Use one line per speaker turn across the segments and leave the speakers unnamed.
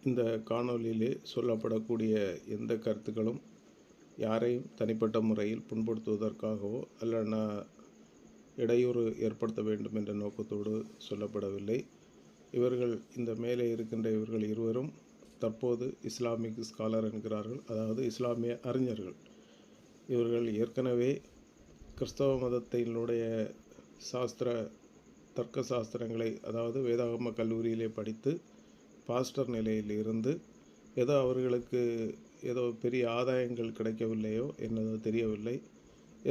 இந்த காணொளியிலே சொல்லப்படக்கூடிய எந்த கருத்துக்களும் யாரையும் தனிப்பட்ட முறையில் புண்படுத்துவதற்காகவோ அல்லனா இடையூறு ஏற்படுத்த வேண்டும் என்ற நோக்கத்தோடு சொல்லப்படவில்லை. இவர்கள் இந்த மேலே இருக்கின்ற இவர்கள் இருவரும் தற்போது இஸ்லாமிக் ஸ்காலர் என்கிறார்கள், அதாவது இஸ்லாமிய அறிஞர்கள். இவர்கள் ஏற்கனவே கிறிஸ்தவ மதத்தினுடைய தர்க்க சாஸ்திரங்களை, அதாவது வேதாகம கல்லூரியிலே படித்து பாஸ்டர் நிலையில் இருந்து அவர்களுக்கு ஏதோ பெரிய ஆதாயங்கள் கிடைக்கவில்லையோ என்னதோ தெரியவில்லை,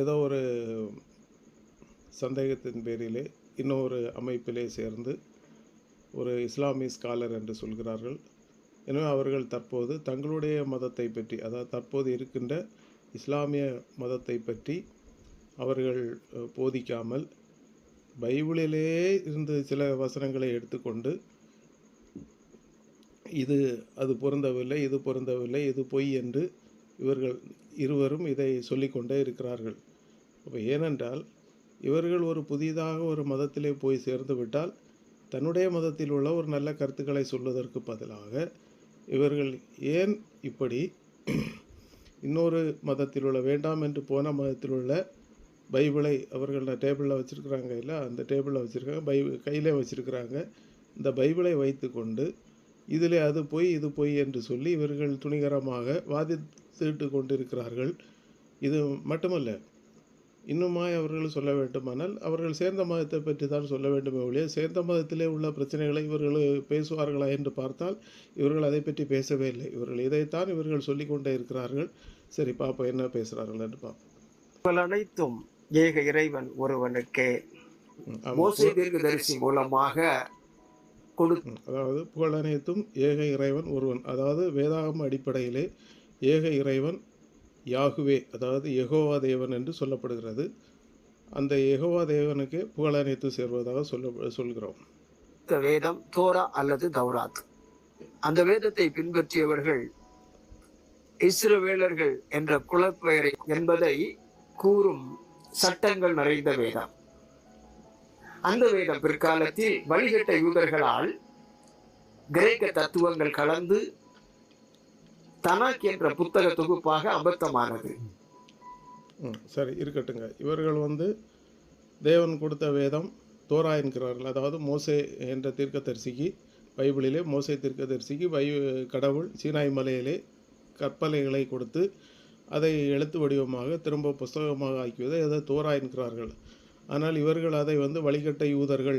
ஏதோ ஒரு சந்தேகத்தின் பேரிலே இன்னொரு அமைப்பிலே சேர்ந்து ஒரு இஸ்லாமிக் ஸ்காலர் என்று சொல்கிறார்கள். எனவே அவர்கள் தற்போது தங்களுடைய மதத்தை பற்றி, அதாவது தற்போது இருக்கின்ற இஸ்லாமிய மதத்தை பற்றி அவர்கள் போதிக்காமல் பைபிளிலே இருந்து சில வசனங்களை எடுத்துக்கொண்டு அது பொருந்தவில்லை, இது பொருந்தவில்லை, இது பொய் என்று இவர்கள் இருவரும் இதை சொல்லிக்கொண்டே இருக்கிறார்கள். அப்போ ஏனென்றால் இவர்கள் ஒரு புதிதாக ஒரு மதத்திலே போய் சேர்ந்து விட்டால் தன்னுடைய மதத்தில் உள்ள ஒரு நல்ல கருத்துக்களை சொல்வதற்கு பதிலாக இவர்கள் ஏன் இப்படி இன்னொரு மதத்தில் உள்ள வேண்டாம் என்று போன மதத்தில் உள்ள பைபிளை அவர்கள் டேபிளில் வச்சுருக்குறாங்க, இல்லை அந்த டேபிளில் வச்சுருக்காங்க, கையிலே வச்சுருக்கிறாங்க, இந்த பைபிளை வைத்து கொண்டு இதில் அது பொய் இது பொய் என்று சொல்லி இவர்கள் துணிகரமாக வாதிட்டு கொண்டிருக்கிறார்கள். இது மட்டுமல்ல, இன்னுமாய் அவர்கள் சொல்ல வேண்டுமானால் அவர்கள் சேர்ந்த மதத்தை பற்றி தான் சொல்ல வேண்டுமே ஒழிய சேர்ந்த மதத்திலே உள்ள பிரச்சனைகளை இவர்கள் பேசுவார்களா என்று பார்த்தால் இவர்கள் அதை பற்றி பேசவே இல்லை. இவர்கள் இதைத்தான் இவர்கள் சொல்லி கொண்டே இருக்கிறார்கள். சரி, பாப்போம் என்ன பேசுகிறார்கள் என்று பார்ப்போம்.
அனைத்தும் ஏக இறைவன் ஒருவனுக்கே மோசே தீர்க்கதரிசி மூலமாக
அதாவது புகழ் அனைத்தும் ஏக இறைவன் ஒருவன், அதாவது வேதாகம அடிப்படையிலே ஏக இறைவன் யாகுவே, அதாவது யெகோவா தேவன் என்று சொல்லப்படுகிறது. அந்த யெகோவா தேவனுக்கு புகழ் அனைத்து சேர்வதாக சொல்கிறோம்.
வேதம் தோரா அல்லது தௌராத், அந்த வேதத்தை பின்பற்றியவர்கள் இஸ்ரவேலர்கள் என்ற குலப்பெயரை என்பதை கூறும் சட்டங்கள் நிறைந்த வேதம். அந்த வேதம் பிற்காலத்தில் வழிகட்ட யூதர்களால் கிரேக்க தத்துவங்கள் கலந்து தனாக் என்ற புத்தக தொகுப்பாக அபத்தமானது.
சரி, இருக்கட்டுங்க. இவர்கள் தேவன் கொடுத்த வேதம் தோரா என்கிறார்கள். அதாவது மோசே என்ற தீர்க்கதரிசிக்கு, பைபிளிலே மோசே தீர்க்கதரிசிக்கு கடவுள் சீனாய் மலையிலே கற்பலைகளை கொடுத்து அதை எழுத்து வடிவமாக திரும்ப புஸ்தகமாக ஆக்கியதை அதை தோரா என்கிறார்கள். ஆனால் இவர்கள் அதை வழிகட்ட யூதர்கள்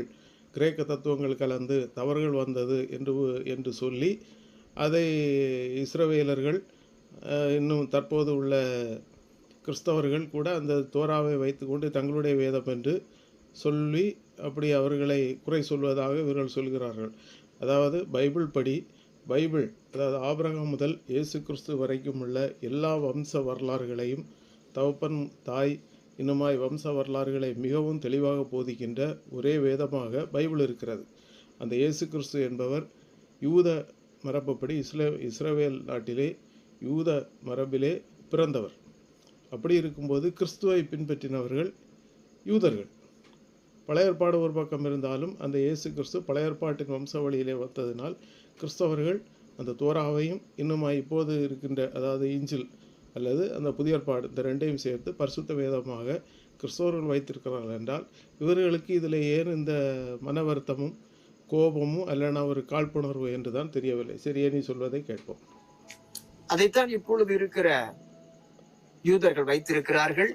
கிரேக்க தத்துவங்கள் கலந்து தவறுகள் வந்தது என்று சொல்லி அதை இஸ்ரவேலர்கள் இன்னும் தற்போது உள்ள கிறிஸ்தவர்கள் கூட அந்த தோராவை வைத்துக்கொண்டு தங்களுடைய வேதம் என்று சொல்லி அப்படி அவர்களை குறை சொல்வதாக இவர்கள் சொல்கிறார்கள். அதாவது பைபிள் அதாவது ஆபிரகாம் முதல் இயேசு கிறிஸ்து வரைக்கும் உள்ள எல்லா வம்ச வரலாறுகளையும் தகப்பன் தாய் இன்னுமாய் வம்ச வரலாறுகளை மிகவும் தெளிவாக போதிக்கின்ற ஒரே வேதமாக பைபிள் இருக்கிறது. அந்த இயேசு கிறிஸ்து என்பவர் யூத மரபுப்படி இஸ்ரவேல் நாட்டிலே யூத மரபிலே பிறந்தவர். அப்படி இருக்கும்போது கிறிஸ்துவை பின்பற்றினவர்கள் யூதர்கள். பழைய ஏற்பாடு ஒரு பக்கம் இருந்தாலும் அந்த இயேசு கிறிஸ்து பழைய ஏற்பாட்டின் வம்ச வழியிலே வந்ததினால் கிறிஸ்தவர்கள் அந்த தோராவையும் இன்னுமாய் இப்போது இருக்கின்ற, அதாவது இஞ்சில் அல்லது அந்த புதிய ஏற்பாடு, இந்த ரெண்டையும் சேர்த்து பரிசுத்த வேதமாக கிறிஸ்தவர்கள் வைத்திருக்கிறார்கள் என்றால் இவர்களுக்கு இதில் ஏன் இந்த மன வருத்தமும் கோபமும் அல்லனா ஒரு காழ்ப்புணர்வு என்றுதான் தெரியவில்லை. சரியே, நீ சொல்வதை கேட்போம்.
அதைத்தான் இப்பொழுது இருக்கிற யூதர்கள் வைத்திருக்கிறார்கள்.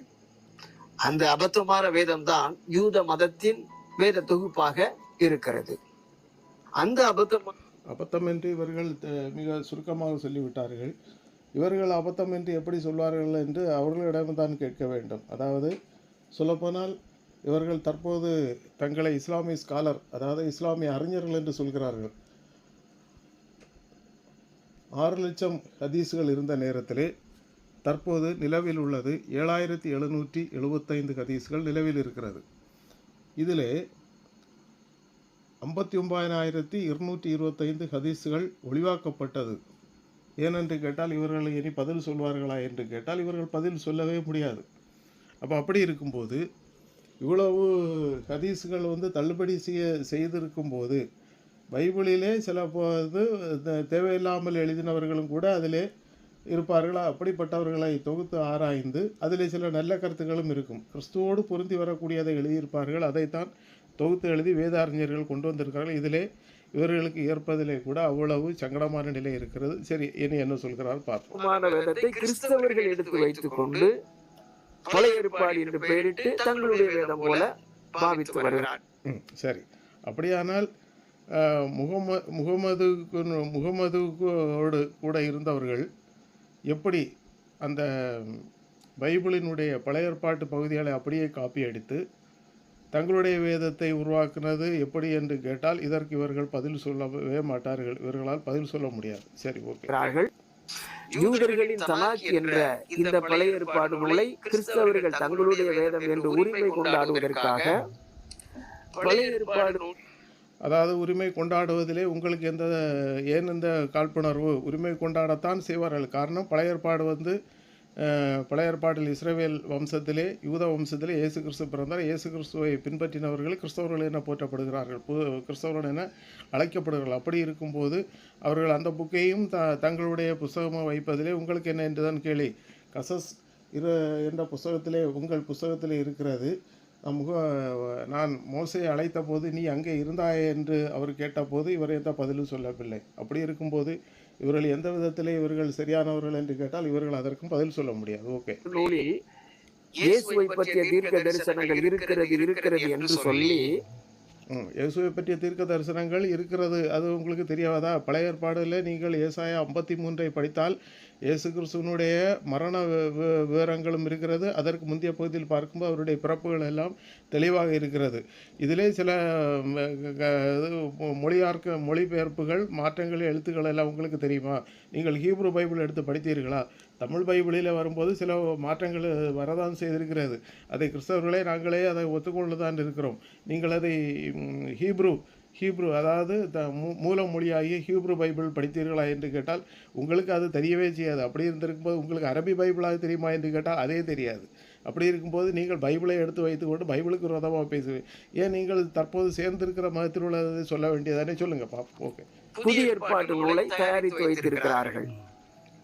அந்த அபத்தமான வேதம் தான் யூத மதத்தின் வேத தொகுப்பாக இருக்கிறது. அந்த
அபத்தம் என்று இவர்கள் மிக சுருக்கமாக சொல்லிவிட்டார்கள். இவர்கள் அபத்தம் என்று எப்படி சொல்வார்கள் என்று அவர்களிடம்தான் கேட்க வேண்டும். அதாவது சொல்லப்போனால் இவர்கள் தற்போது தங்களை இஸ்லாமிக் ஸ்காலர், அதாவது இஸ்லாமிய அறிஞர்கள் என்று சொல்கிறார்கள். 6 லட்சம் ஹதீஸ்கள் இருந்த நேரத்திலே தற்போது நிலவில் உள்ளது 7775 ஹதீஸ்கள் நிலவில் இருக்கிறது. இதிலே 59,225 ஹதீஸ்கள் ஒளிவாக்கப்பட்டது. ஏனென்று கேட்டால் இவர்கள் இனி பதில் சொல்வார்களா என்று கேட்டால் இவர்கள் பதில் சொல்லவே முடியாது. அப்படி இருக்கும்போது இவ்வளவு ஹதீஸ்கள் தள்ளுபடி செய்திருக்கும் போது பைபிளிலே சில இது தேவையில்லாமல் எழுதினவர்களும் கூட அதிலே இருப்பார்கள். அப்படிப்பட்டவர்களை தொகுத்து ஆராய்ந்து அதிலே சில நல்ல கருத்துக்களும் இருக்கும். கிறிஸ்துவோடு பொருந்தி வரக்கூடியதை எழுதியிருப்பார்கள். அதைத்தான் தொகுத்து எழுதி வேதாறிஞர்கள் கொண்டு வந்திருக்கிறார்கள். இதிலே இவர்களுக்கு ஏற்பதிலே கூட அவ்வளவு சங்கடமான நிலை இருக்கிறது. சரி, இனி என்ன சொல்கிறார் பார்ப்போம்.
வேதத்தை கிறிஸ்தவர்கள் எடுத்து வைத்துக் கொண்டு பழைய ஏற்பாடு என்று பெயரிட்டு தங்களுடைய வேதம் போல பாவித்து வருகிறார்.
சரி, அப்படியானால் முகமதுவோடு கூட இருந்தவர்கள் எப்படி அந்த பைபிளினுடைய பழைய ஏற்பாட்டு பகுதிகளை அப்படியே காப்பி அடித்து தங்களுடைய வேதத்தை உருவாக்குனது எப்படி என்று கேட்டால் இதற்கு இவர்கள் பதில் சொல்லவே மாட்டார்கள். இவர்களால் பதில் சொல்ல முடியாது. சரி, ஓகே.
யூதர்களின் தலாக் என்ற இந்த பழைய ஏற்பாடு நூலை கிறிஸ்தவர்கள் தங்களுடைய வேதம் என்று உரிமை கொண்டாடுவதற்காக பழைய ஏற்பாடு,
அதாவது உரிமை கொண்டாடுவதிலே உங்களுக்கு ஏன் இந்த காழ்ப்புணர்வு? உரிமை கொண்டாடத்தான் செய்வார்கள். காரணம், பழைய ஏற்பாடு பழைய ஏற்பாட்டில் இஸ்ரவேல் வம்சத்திலே யூத வம்சத்திலே இயேசு கிறிஸ்து பிறந்தார். இயேசு கிறிஸ்துவை பின்பற்றினவர்கள் கிறிஸ்தவர்கள் என போற்றப்படுகிறார்கள், கிறிஸ்தவர்கள் என அழைக்கப்படுகிறார்கள். அப்படி இருக்கும்போது அவர்கள் அந்த புக்கையும் தங்களுடைய புஸ்தகமாக வைப்பதிலே உங்களுக்கு என்ன என்றுதான் கேள்வி. கசஸ் என்ற புஸ்தகத்திலே உங்கள் புஸ்தகத்திலே இருக்கிறது. நான் மோசையை அழைத்த போது நீ அங்கே இருந்தாயே என்று அவர் கேட்டபோது இவர் எந்த பதிலும் சொல்லவில்லை. அப்படி இருக்கும்போது இவர்கள் எந்த விதத்திலே இவர்கள் சரியானவர்கள் என்று கேட்டால் இவர்கள் அதற்கும் பதில் சொல்ல முடியாது. ஓகே.
இயேசுவை பற்றிய தீர்க்க தரிசனங்கள் இருக்கிறது என்று சொல்லி
இயேசுவை பற்றிய தீர்க்க தரிசனங்கள் இருக்கிறது, அது உங்களுக்கு தெரியாதா? பழைய ஏற்பாடில் நீங்கள் ஏசாயா 53 படித்தால் இயேசு கிறிஸ்துவனுடைய மரண விவரங்களும் இருக்கிறது. அதற்கு முந்தைய பகுதியில் பார்க்கும்போது அவருடைய பிறப்புகள் எல்லாம் தெளிவாக இருக்கிறது. இதிலே சில மொழிபெயர்ப்புகள் மாற்றங்கள் எழுத்துக்கள் எல்லாம் உங்களுக்கு தெரியுமா? நீங்கள் ஹீப்ரு பைபிள் எடுத்து படித்தீர்களா? தமிழ் பைபிளில் வரும்போது சில மாற்றங்கள் வரதான் செய்திருக்கிறது. அதை கிறிஸ்தவர்களே நாங்களே அதை ஒத்துக்கொண்டுதான் இருக்கிறோம். நீங்கள் அதை ஹீப்ரு அதாவது மூல மொழியாகிய ஹீப்ரு பைபிள் படித்தீர்களா என்று கேட்டால் உங்களுக்கு அது தெரியவே செய்யாது. அப்படி இருந்திருக்கும்போது உங்களுக்கு அரபி பைபிளாக தெரியுமா என்று கேட்டால் அதே தெரியாது. அப்படி இருக்கும்போது நீங்கள் பைபிளை எடுத்து வைத்துக்கொண்டு பைபிளுக்கு விரோதமாக பேசுவேன். ஏன் நீங்கள் தற்போது சேர்ந்திருக்கிற மதத்தில் உள்ளதை சொல்ல வேண்டியதானே? சொல்லுங்க பாப்போம். ஓகே.
புதிய ஏற்பாட்டு நூலை தயாரித்து வைத்திருக்கிறார்கள்.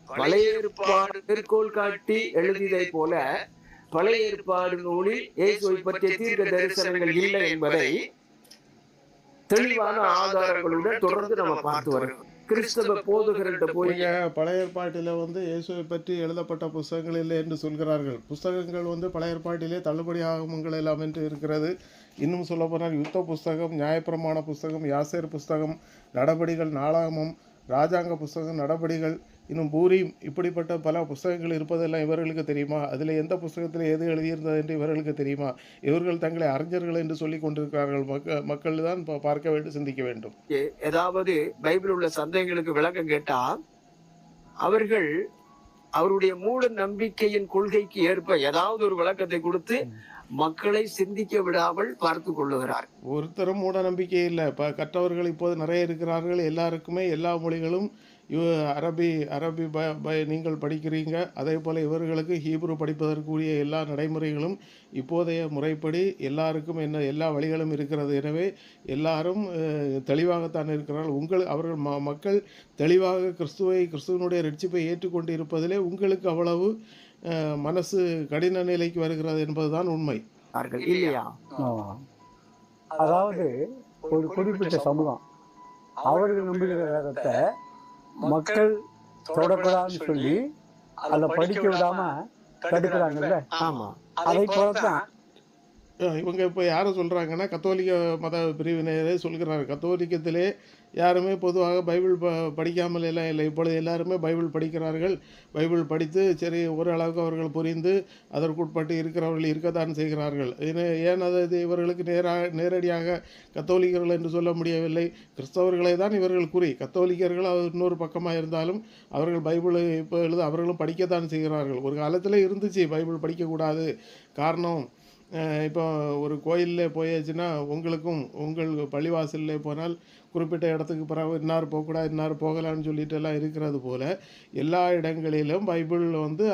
பழைய ஏற்பாடு மேற்கோள் காட்டி எழுதியதை போல பழைய ஏற்பாடு நூலில் இயேசுவை பற்றிய தீர்க்க தரிசனங்கள் இல்லை என்பதை தெளிவான ஆதாரங்களுடன் தொடர்ந்து நம்ம பார்த்து வருகிறோம். கிறிஸ்தவ போதகர்கள்ட்ட போய்
பழைய ஏற்பாட்டில் இயேசுவை பற்றி எழுதப்பட்ட புஸ்தகங்கள் இல்லை என்று சொல்கிறார்கள். புஸ்தகங்கள் பழைய ஏற்பாட்டிலே தள்ளுபடி ஆகமங்கள் எல்லாம் என்று இருக்கிறது. இன்னும் சொல்ல போனால் யுத்த புஸ்தகம், நியாயப்பிரமாண புஸ்தகம், யாசேர் புஸ்தகம், நடபடிகள், நாளாகமம், ராஜாங்க புஸ்தகம், நடபடிகள், இன்னும் பூரீம், இப்படிப்பட்ட பல புஸ்தகங்கள் இருப்பதெல்லாம் இவர்களுக்கு தெரியுமா? அதில் எந்த புஸ்தகத்தில் எது எழுதியிருந்தது என்று இவர்களுக்கு தெரியுமா? இவர்கள் தங்களை அறிஞர்கள் என்று சொல்லிக் கொண்டிருக்கிறார்கள். மக்கள் தான் பார்க்க வேண்டும், சிந்திக்க வேண்டும்.
ஏதாவது பைபிள் உள்ள சந்தேகங்களுக்கு விளக்கம் கேட்டா அவர்கள் அவருடைய மூட நம்பிக்கையின் கொள்கைக்கு ஏற்ப ஏதாவது ஒரு விளக்கத்தை கொடுத்து மக்களை சிந்திக்க விடாமல் பார்த்து கொள்ளுகிறார்.
ஒருத்தரும் மூட நம்பிக்கை இல்லை. கற்றவர்கள் இப்போது நிறைய இருக்கிறார்கள். எல்லாருக்குமே எல்லா மொழிகளும் அரபி நீங்கள் படிக்கிறீங்க. அதே போல் இவர்களுக்கு ஹீப்ரு படிப்பதற்குரிய எல்லா நடைமுறைகளும் இப்போதைய முறைப்படி எல்லாருக்கும் எல்லா வழிகளும் இருக்கிறது. எனவே எல்லாரும் தெளிவாகத்தான் இருக்கிறார்கள். அவர்கள் மக்கள் தெளிவாக கிறிஸ்துவனுடைய ரட்சிப்பை ஏற்றுக்கொண்டு இருப்பதிலே உங்களுக்கு அவ்வளவு மனசு கடின நிலைக்கு வருகிறது என்பதுதான் உண்மை
இல்லையா?
அதாவது ஒரு குறிப்பிட்ட சமூகம் அவர்கள் நம்புகிற வேதத்தை மக்கள் தொடக்கூடாதுன்னு சொல்லி அதை படிக்க விடாம தடுக்கிறாங்கல்ல. அதை போலதான்
இவங்க இப்போ யாரை சொல்கிறாங்கன்னா கத்தோலிக்க மத பிரிவினரே சொல்கிறாங்க. கத்தோலிக்கத்திலே யாருமே பொதுவாக பைபிள் படிக்காமல் எல்லாம் இல்லை. இப்பொழுது எல்லாருமே பைபிள் படிக்கிறார்கள். பைபிள் படித்து சரி ஓரளவுக்கு அவர்கள் புரிந்து அதற்குட்பட்டு இருக்கிறவர்கள் இருக்கத்தான் செய்கிறார்கள். ஏன் அது இவர்களுக்கு நேரடியாக கத்தோலிக்கர்கள் என்று சொல்ல முடியவில்லை. கிறிஸ்தவர்களை தான் இவர்கள் கூறி, கத்தோலிக்கர்கள் அது இன்னொரு பக்கமாக இருந்தாலும் அவர்கள் பைபிளை இப்போ அவர்களும் படிக்கத்தான் செய்கிறார்கள். ஒரு காலத்தில் இருந்துச்சு பைபிள் படிக்கக்கூடாது. காரணம், இப்போ ஒரு கோயிலில் போயாச்சுன்னா உங்கள் பள்ளிவாசலில் போனால் குறிப்பிட்ட இடத்துக்கு பிறகு இன்னார் போகக்கூடாது இன்னார் போகலான்னு சொல்லிட்டு எல்லாம் இருக்கிறது போல் எல்லா இடங்களிலும் பைபிள்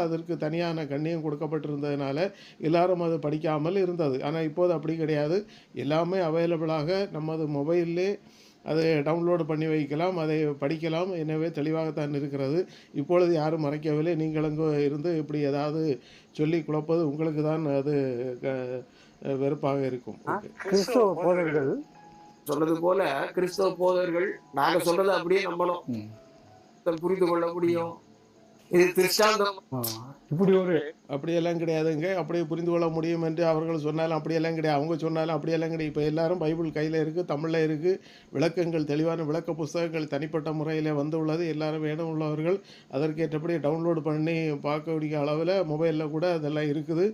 அதற்கு தனியான கண்ணியம் கொடுக்கப்பட்டிருந்ததுனால எல்லாரும் அது படிக்காமல் இருந்தது. ஆனால் இப்போது அப்படி கிடையாது. எல்லாமே அவைலபிளாக நமது மொபைல்லே அதை டவுன்லோடு பண்ணி வைக்கலாம், அதை படிக்கலாம். எனவே தெளிவாகத்தான் இருக்கிறது. இப்பொழுது யாரும் மறைக்கவில்லை. நீங்கள் அங்கே இருந்து இப்படி ஏதாவது சொல்லி குழப்பது உங்களுக்கு தான் அது வெறுப்பாக இருக்கும். ஓகே.
கிறிஸ்தவ போதகர்கள்
சொன்னது போல கிறிஸ்தவ போதகர்கள் நாங்க சொல்றதை அப்படியே நம்பணும், புரிந்து கொள்ள முடியும். இது திருஷ்டாந்தம்.
இப்படி ஒரு
அப்படியெல்லாம் கிடையாதுங்க. அப்படியே புரிந்து கொள்ள முடியும் என்று அவர்கள் சொன்னாலும் அப்படியெல்லாம் கிடையாது. அவங்க சொன்னாலும் அப்படியெல்லாம் கிடையாது. இப்போ எல்லாரும் பைபிள் கையில் இருக்குது, தமிழில் இருக்குது. விளக்கங்கள், தெளிவான விளக்க புஸ்தகங்கள் தனிப்பட்ட முறையில் வந்துள்ளது. எல்லாரும் வேணும் உள்ளவர்கள் அதற்கேற்றபடி டவுன்லோடு பண்ணி பார்க்கக்கூடிய அளவில் மொபைலில் கூட அதெல்லாம் இருக்குது.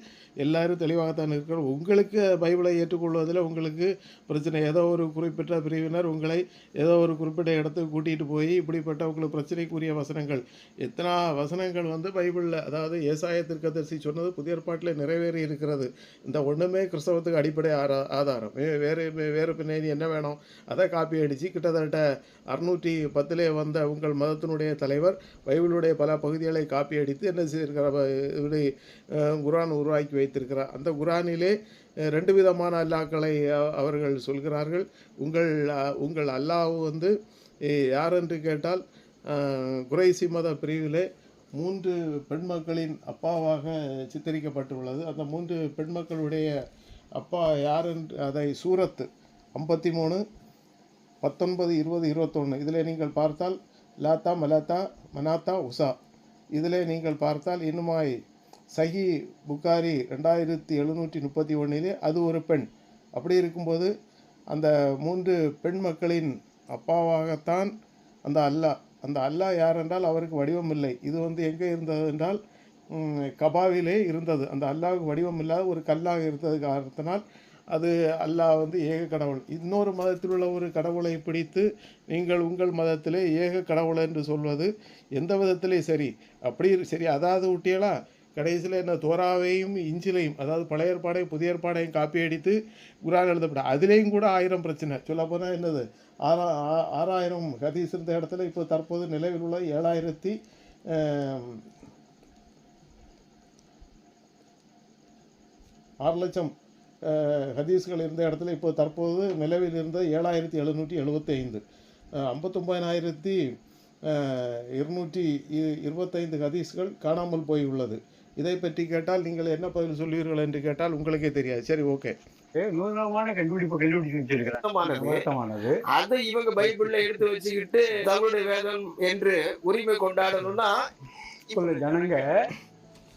எல்லாரும் தெளிவாகத்தான் இருக்கிறோம். உங்களுக்கு பைபிளை ஏற்றுக்கொள்வதில் உங்களுக்கு பிரச்சனை. ஏதோ ஒரு குறிப்பிட்ட பிரிவினர் உங்களை ஏதோ ஒரு குறிப்பிட்ட இடத்துக்கு கூட்டிகிட்டு போய் இப்படிப்பட்ட உங்களுக்கு பிரச்சனைக்குரிய வசனங்கள், எத்தனை வசனங்கள் வந்து பைபிளில், அதாவது ஏசாயா தீர்க்கதரிசி சொன்னது புதிய ஏற்பாட்டில் நிறைவேறி இருக்கிறது. இந்த ஒன்றுமே கிறிஸ்தவத்துக்கு அடிப்படை ஆதாரம். வேறு பின்னாடி என்ன வேணும்? அதை காப்பி அடித்து கிட்டத்தட்ட 610 வந்த உங்கள் மதத்தினுடைய தலைவர் பைபிளுடைய பல பகுதிகளை காப்பி அடித்து என்ன செய்திருக்கிறார்? இப்படி குரான் உருவாக்கி வைத்திருக்கிறார். அந்த குரானிலே 2 விதமான அல்லாக்களை அவர்கள் சொல்கிறார்கள். உங்கள் அல்லாஹ் வந்து யார் என்று கேட்டால் குறைசி மத பிரிவிலே 3 பெண் மக்களின் அப்பாவாக சித்தரிக்கப்பட்டுள்ளது. அந்த 3 பெண் மக்களுடைய அப்பா யார் என்று அதை சூரத்து 53, 19, 20, 21 இதில் நீங்கள் பார்த்தால் லாத்தா, மலாத்தா, மனாத்தா, உஷா. இதில் நீங்கள் பார்த்தால் இன்னுமாய் சஹி புகாரி 2731 அது ஒரு பெண். அப்படி இருக்கும்போது அந்த 3 பெண் மக்களின் அப்பாவாகத்தான் அந்த அல்லாஹ் யார் என்றால் அவருக்கு வடிவம் இல்லை. இது வந்து எங்கே இருந்தது என்றால் கபாவிலே இருந்தது. அந்த அல்லாஹுக்கு வடிவம் இல்லாத ஒரு கல்லாக இருந்தது காரணத்தினால் அது அல்லாஹ் வந்து ஏக கடவுள். இன்னொரு மதத்தில் உள்ள ஒரு கடவுளை பிடித்து நீங்கள் உங்கள் மதத்திலே ஏக கடவுள் என்று சொல்வது எந்த விதத்திலே சரி? அப்படி சரி, அதாவது விட்டியலா கடைசியில் என்ன தோராவையும் இஞ்சிலையும், அதாவது பழைய ஏற்பாடையும் புதிய ஏற்பாடையும் காப்பி அடித்து குரான் எழுதப்பட, அதுலேயும் கூட 1000 பிரச்சனை. சொல்லப்போனால் என்னது 6000 ஹதீஸ் இருந்த இடத்துல இப்போ தற்போது நிலவில் உள்ள 6 லட்சம் ஹதீஸ்கள் இருந்த இடத்துல இப்போ தற்போது நிலவில் இருந்த 7775, 59,225 ஹதீஸ்கள் காணாமல் போய் உள்ளது. இதை பற்றி கேட்டால் நீங்கள் என்ன பதில் சொல்வீர்கள் என்று கேட்டால் உங்களுக்கே தெரியாது. சரி, ஓகே.
நூதனமான கண்டுபிடிப்பு
அதை இவங்க பைபிள்ல எடுத்து வச்சுக்கிட்டு தமிழுடைய வேதம் என்று உரிமை கொண்டாடணும்னா
ஜனங்க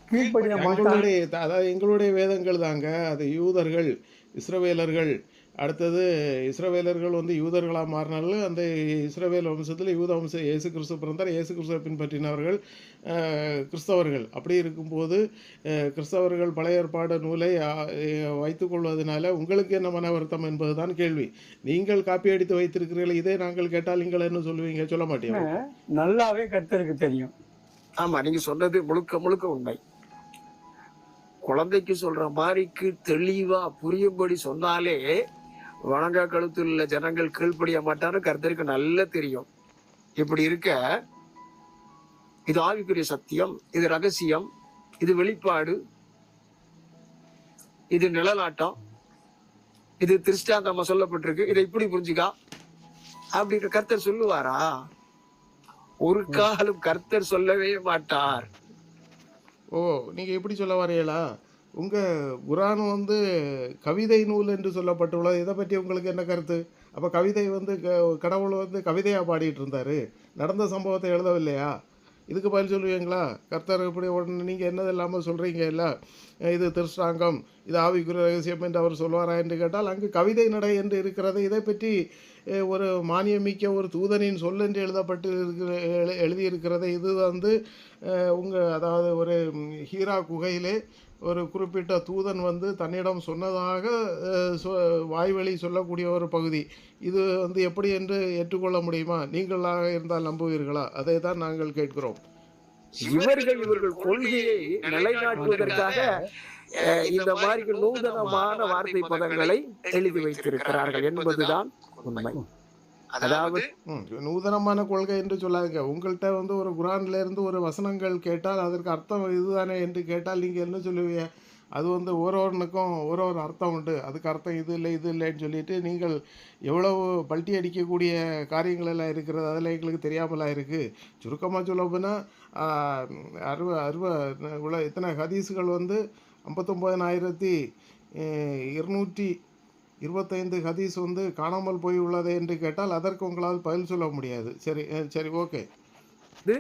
கீழ்ப்படிய
எங்களுடைய, அதாவது எங்களுடைய வேதங்கள் தாங்க. அது யூதர்கள், இஸ்ரவேலர்கள், அடுத்தது இஸ்ரவேலர்கள் வந்து யூதர்களாக மாறினார்கள். அந்த இஸ்ரவேல் வம்சத்தில் யூத வம்சம் இயேசு கிறிஸ்து பிறந்தார். இயேசு கிறிஸ்துவை பின்பற்றினவர்கள் கிறிஸ்தவர்கள். அப்படி இருக்கும்போது கிறிஸ்தவர்கள் பழைய ஏற்பாடு நூலை வைத்துக்கொள்வதனால உங்களுக்கு என்ன மன வருத்தம் என்பது தான் கேள்வி. நீங்கள் காப்பி அடித்து வைத்திருக்கிறீர்கள், இதே நாங்கள் கேட்டால் நீங்கள் என்ன சொல்லுவீங்க? சொல்ல மாட்டீங்க.
நல்லாவே கர்த்தருக்கு தெரியும்.
ஆமா, நீங்க சொன்னது முழுக்க முழுக்க உண்மை. குழந்தைக்கு சொல்ற மாதிரிக்கு தெளிவா புரியும்படி சொன்னாலே வணங்கா கழுத்தில் உள்ள ஜனங்கள் கீழ்ப்படிய மாட்டாரு. கர்த்தருக்கு நல்லா தெரியும். இப்படி இருக்க இது ஆவிக்குரிய சத்தியம், இது ரகசியம், இது வெளிப்பாடு, இது நிழலாட்டம், இது திருஷ்டாந்தமா சொல்லப்பட்டிருக்கு, இதை இப்படி புரிஞ்சுக்கா அப்படின்ற கர்த்தர் சொல்லுவாரா? ஒரு காலம் கர்த்தர் சொல்லவே மாட்டார்.
ஓ, நீங்கள் எப்படி சொல்ல வரீங்களா? உங்கள் குரான் வந்து கவிதை நூல் என்று சொல்லப்பட்டுள்ளது. இதை பற்றி உங்களுக்கு என்ன கருத்து? அப்போ கவிதை வந்து கடவுள் வந்து கவிதையாக பாடிட்டு இருந்தார், நடந்த சம்பவத்தை எழுதவில்லையா? இதுக்கு பதில் சொல்லுவீங்களா? கர்த்தர் இப்படி உடனே நீங்கள் என்னது இல்லாமல் சொல்கிறீங்க இல்லை, இது திருஷ்டாங்கம், இது ஆவிக்குரிய ரகசியம் என்று அவர் சொல்வாரா என்று கேட்டால் அங்கு கவிதை நடை என்று இருக்கிறது. இதை பற்றி ஒரு மானியமிக்க ஒரு தூதனின் சொல் என்று எழுதப்பட்டு எழுதியிருக்கிறது. இது வந்து அதாவது ஒரு ஹீரா குகையிலே ஒரு குறிப்பிட்ட தூதன் வந்து தன்னிடம் சொன்னதாக வாய்வழி சொல்லக்கூடிய ஒரு பகுதி. இது வந்து எப்படி என்று ஏற்றுக்கொள்ள முடியுமா? நீங்களாக இருந்தால் நம்புவீர்களா? அதை தான் நாங்கள் கேட்கிறோம்.
இவர்கள் கொள்கையை நிலைநாட்டுவதற்காக இந்த மாதிரி நூதனமான வார்த்தை பதங்களை எழுதி வைத்திருக்கிறார்கள் என்பதுதான் உண்மை. அதாவது
நூதனமான கொள்கை என்று சொல்லாதுங்க. உங்கள்கிட்ட வந்து ஒரு குரான்ல இருந்து ஒரு வசனங்கள் கேட்டால் அதற்கு அர்த்தம் இதுதானே என்று கேட்டால் நீங்கள் என்ன சொல்லுவீங்க? அது வந்து ஒவ்வொருவனுக்கும் ஒரு ஒரு அர்த்தம் உண்டு. அதுக்கு அர்த்தம் இது இல்லை இது இல்லைன்னு சொல்லிட்டு நீங்கள் எவ்வளவு பல்ட்டி அடிக்கக்கூடிய காரியங்கள் எல்லாம் இருக்கிறது, அதில் எங்களுக்கு தெரியாமலா இருக்குது. சுருக்கமாக சொல்ல போனால் இத்தனை ஹதீஸுகள் வந்து 59,225 ஹதீஸ் வந்து காணாமல் போய் உள்ளதே என்று கேட்டால் அதற்கு உங்களால் பதில் சொல்ல முடியாது. சரி சரி ஓகே.
இது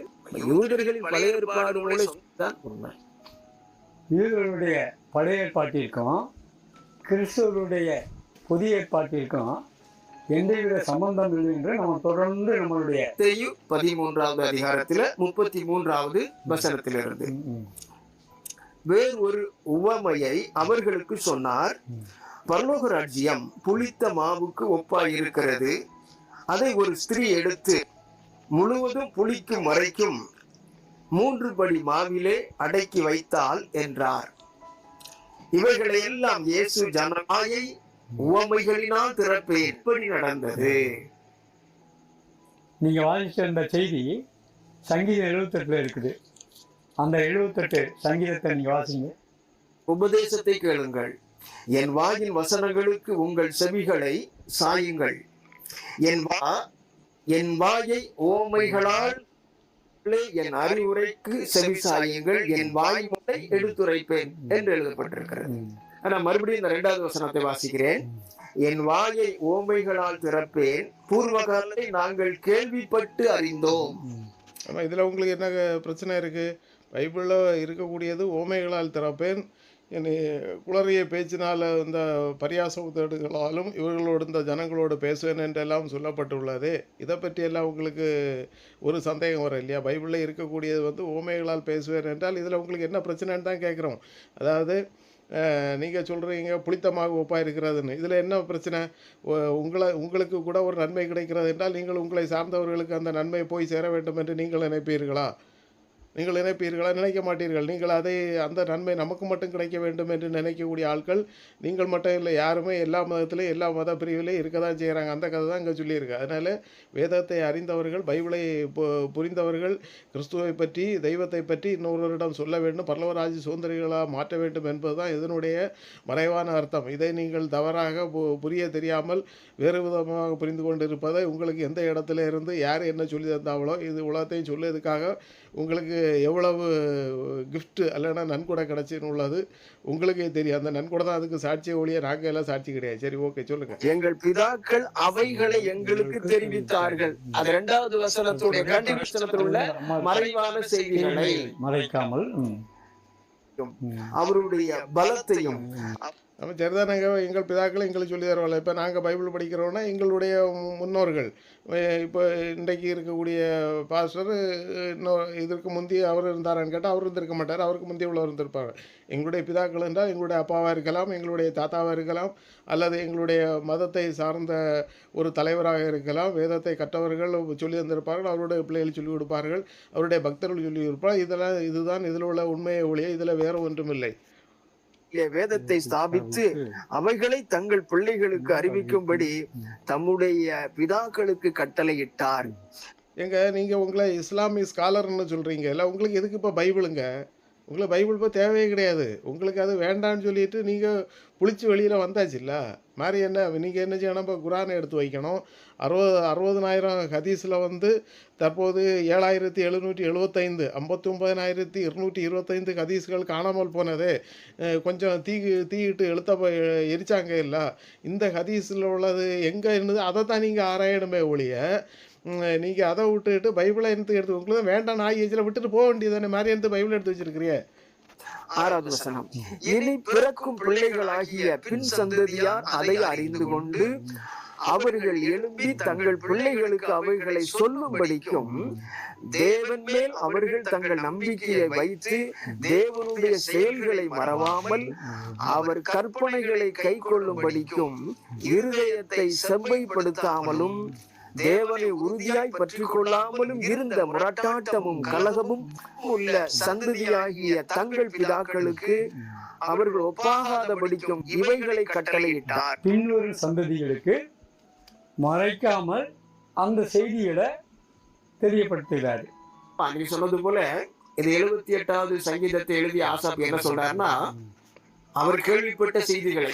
யூதர்களின் பழைய ஏற்பாடு மூலம் தான் உண்மை.
யூதர்களுடைய பழைய ஏற்பாட்டிற்கும் கிறிஸ்துவருடைய புதிய ஏற்பாட்டிற்கும் எந்தவித சம்பந்தம் இல்லை என்று நம்ம தொடர்ந்து நம்மளுடைய
13வது அதிகாரத்துல 33வது வசனத்திலிருந்து வேறு ஒரு உவமையை அவர்களுக்கு சொன்னார். பரலோக ராஜ்யம் புளித்த மாவுக்கு ஒப்பாயிருக்கிறது. அதை ஒரு ஸ்திரீ எடுத்து முழுவதும் புளிக்கும் வரைக்கும் 3 படி மாவிலே அடக்கி வைத்தாள் என்றார். இவைகளை எல்லாம் இயேசு ஜனமாயை உவமைகளினால் திறப்பு எப்படி நடந்தது.
நீங்க வாசிச்சிருந்த செய்தி சங்கீதம் 78 இருக்குது. அந்த 78 சங்கீதத்தை நீங்க வாசிங்க.
உபதேசத்தை கேளுங்கள், என் வாயின் வசனங்களுக்கு உங்கள் செவிகளை சாயுங்கள். என் வாயை ஓமைகளால் என் அறிவுரைக்கு செவி சாயுங்கள், என் வாய் முறை எடுத்துரைப்பேன் என்று எழுதப்பட்டிருக்கிறது. ஆனா மறுபடியும் இந்த 2வது வசனத்தை வாசிக்கிறேன். என் வாயை ஓமைகளால் திறப்பேன், பூர்வகாலத்தை நாங்கள் கேள்விப்பட்டு அறிந்தோம்.
ஆமாம், இதில் உங்களுக்கு என்ன பிரச்சனை இருக்குது? பைபிளில் இருக்கக்கூடியது ஓமைகளால் திறப்பேன், என்னை குளறிய பேச்சினால் இந்த பரியாசங்களாலும் இவர்களோடு இந்த ஜனங்களோடு பேசுவேன் என்றெல்லாம் சொல்லப்பட்டுள்ளது. இதை பற்றியெல்லாம் உங்களுக்கு ஒரு சந்தேகம் வரும் இல்லையா? பைபிளில் இருக்கக்கூடியது வந்து ஓமைகளால் பேசுவேன் என்றால் இதில் உங்களுக்கு என்ன பிரச்சனைன்னு தான் கேட்குறோம். அதாவது நீங்கள் சொல்கிறீங்க புளித்தமாக ஒப்பாக இருக்கிறதுன்னு. இதில் என்ன பிரச்சனை? உங்களுக்கு கூட ஒரு நன்மை கிடைக்கிறது என்றால் நீங்கள் உங்களை சார்ந்தவர்களுக்கு அந்த நன்மை போய் சேர வேண்டும் என்று நீங்கள் நினைப்பீர்களா? நினைக்க மாட்டீர்கள். நீங்கள் அந்த நன்மை நமக்கு மட்டும் கிடைக்க வேண்டும் என்று நினைக்கக்கூடிய ஆட்கள் நீங்கள் மட்டும் இல்லை, யாருமே எல்லா மதத்திலையும் எல்லா மத பிரிவிலையும் இருக்க தான் செய்கிறாங்க. அந்த கதை தான் இங்கே சொல்லியிருக்கு. அதனால் வேதத்தை அறிந்தவர்கள், பைபிளை புரிந்தவர்கள், கிறிஸ்துவை பற்றி தெய்வத்தை பற்றி இன்னொருவரிடம் சொல்ல வேண்டும், பரலோகராஜ்ய சுதந்திரிகளாக மாற்ற வேண்டும் என்பது தான் இதனுடைய மறைவான அர்த்தம். இதை நீங்கள் தவறாக புரிய தெரியாமல் வேறு விதமாக புரிந்து கொண்டு இருப்பதை உங்களுக்கு எந்த இடத்துல இருந்து யார் என்ன சொல்லி தந்தாங்களோ இது உலகத்தையும் சொல்லுவதற்காக உங்களுக்கு எவ்வளவு கிஃப்ட்டு அல்லனா நன்கொடை கிடச்சின்னு உள்ளது உங்களுக்கே தெரியும். அந்த நன்கொடை தான் அதுக்கு சாட்சியை ஒழிய நாங்கள் எல்லாம் சாட்சி கிடையாது. சரி ஓகே சொல்லுங்க.
எங்கள் பிதாக்கள் அவைகளை எங்களுக்கு தெரிவித்தார்கள். அது 2வது வசனத்துடைய கண்டினியூஷனத்தில் உள்ள மறைவான செய்திகளை
மறைக்காமல்
அவருடைய பலத்தையும்
நம்ம சரிதானங்க. எங்கள் பிதாக்களை எங்களுக்கு சொல்லி தருவாங்க. இப்போ நாங்கள் பைபிள் படிக்கிறோன்னா எங்களுடைய முன்னோர்கள், இப்போ இன்றைக்கு இருக்கக்கூடிய பாஸ்டர் இதற்கு முந்தைய அவர் இருந்தாரான்னு கேட்டால் அவர் இருந்திருக்க மாட்டார், அவருக்கு முந்தைய உள்ளவர் இருந்திருப்பார். எங்களுடைய பிதாக்கள் என்றால் எங்களுடைய அப்பாவாக இருக்கலாம், எங்களுடைய தாத்தாவாக இருக்கலாம், அல்லது எங்களுடைய மதத்தை சார்ந்த ஒரு தலைவராக இருக்கலாம். வேதத்தை கற்றவர்கள் சொல்லி தந்திருப்பார்கள், அவருடைய பிள்ளைகள் சொல்லிக் கொடுப்பார்கள், அவருடைய பக்தர்கள் சொல்லி கொடுப்பார். இதுதான் இதில் உள்ள உண்மையை ஒழிய இதில் வேறு ஒன்றும் இல்லை.
வேதத்தை ஸ்தாபித்து அவைகளை தங்கள் பிள்ளைகளுக்கு அறிவிக்கும்படி தம்முடைய பிதாக்களுக்கு கட்டளையிட்டார்.
நீங்கள் உங்களை இஸ்லாமிய ஸ்காலர்னு சொல்கிறீங்க இல்லை, உங்களுக்கு எதுக்கு இப்போ பைபிளுங்க? உங்களுக்கு பைபிள் இப்போ தேவையே கிடையாது. உங்களுக்கு அது வேண்டான்னு சொல்லிட்டு நீங்கள் புளிச்சு வெளியில் வந்தாச்சு இல்லை மாதிரி. என்ன நீங்கள் என்ன செய்யணும்? இப்போ குரானை எடுத்து வைக்கணும். 60,000 ஹதீஸில் வந்து தற்போது 7,775 59,225 ஹதீஸ்கள் காணாமல் போனதே. கொஞ்சம் தீயிட்டு எரிச்சாங்க இல்லை. இந்த ஹதீஸில் உள்ளது எங்கே இருந்தது அதை தான் நீங்கள் ஆராயணுமே ஒழிய நீங்கள் அதை விட்டுட்டு பைபிளை எடுத்து உங்களுக்கு வேண்டாம் நாய் ஏஜில் விட்டுட்டு போக வேண்டியதானே மாதிரி எடுத்து பைபிள் எடுத்து வச்சிருக்கிறிய.
6வது வசனம், இனி பிறக்கும் பிள்ளைகளாகிய பின் சந்ததியார் அதை அறிந்து கொண்டு அவர்கள் எழும்பி தங்கள் பிள்ளைகளுக்கு அவைகளை சொல்லும்படிக்கும் தேவன் மேல் அவர்கள் தங்கள் நம்பிக்கையை வைத்து தேவனுடைய செயல்களை மறவாமல் அவர் கற்பனைகளை கை கொள்ளும்படிக்கும் இருதயத்தை செவ்வைப்படுத்தாமலும் தேவனை உறுதியாய் பற்றி கொள்ளாமலும் இருந்த முரட்டாட்டமும் கலகமும் உள்ள சந்ததியாகிய தங்கள் பிதாக்களுக்கு அவர்கள் ஒப்பாகாதபடிக்கும் இவைகளை கட்டளையிட்டார்.
பின்வரும் சந்ததிகளுக்கு மறைக்காமல் அந்த செய்திகளை தெரியப்படுத்துகிறார்.
நீ சொன்னது போல இது 78வது சங்கீதத்தை எழுதிய ஆசாப் என்ன சொல்றாருன்னா, அவர் கேள்விப்பட்ட செய்திகளை,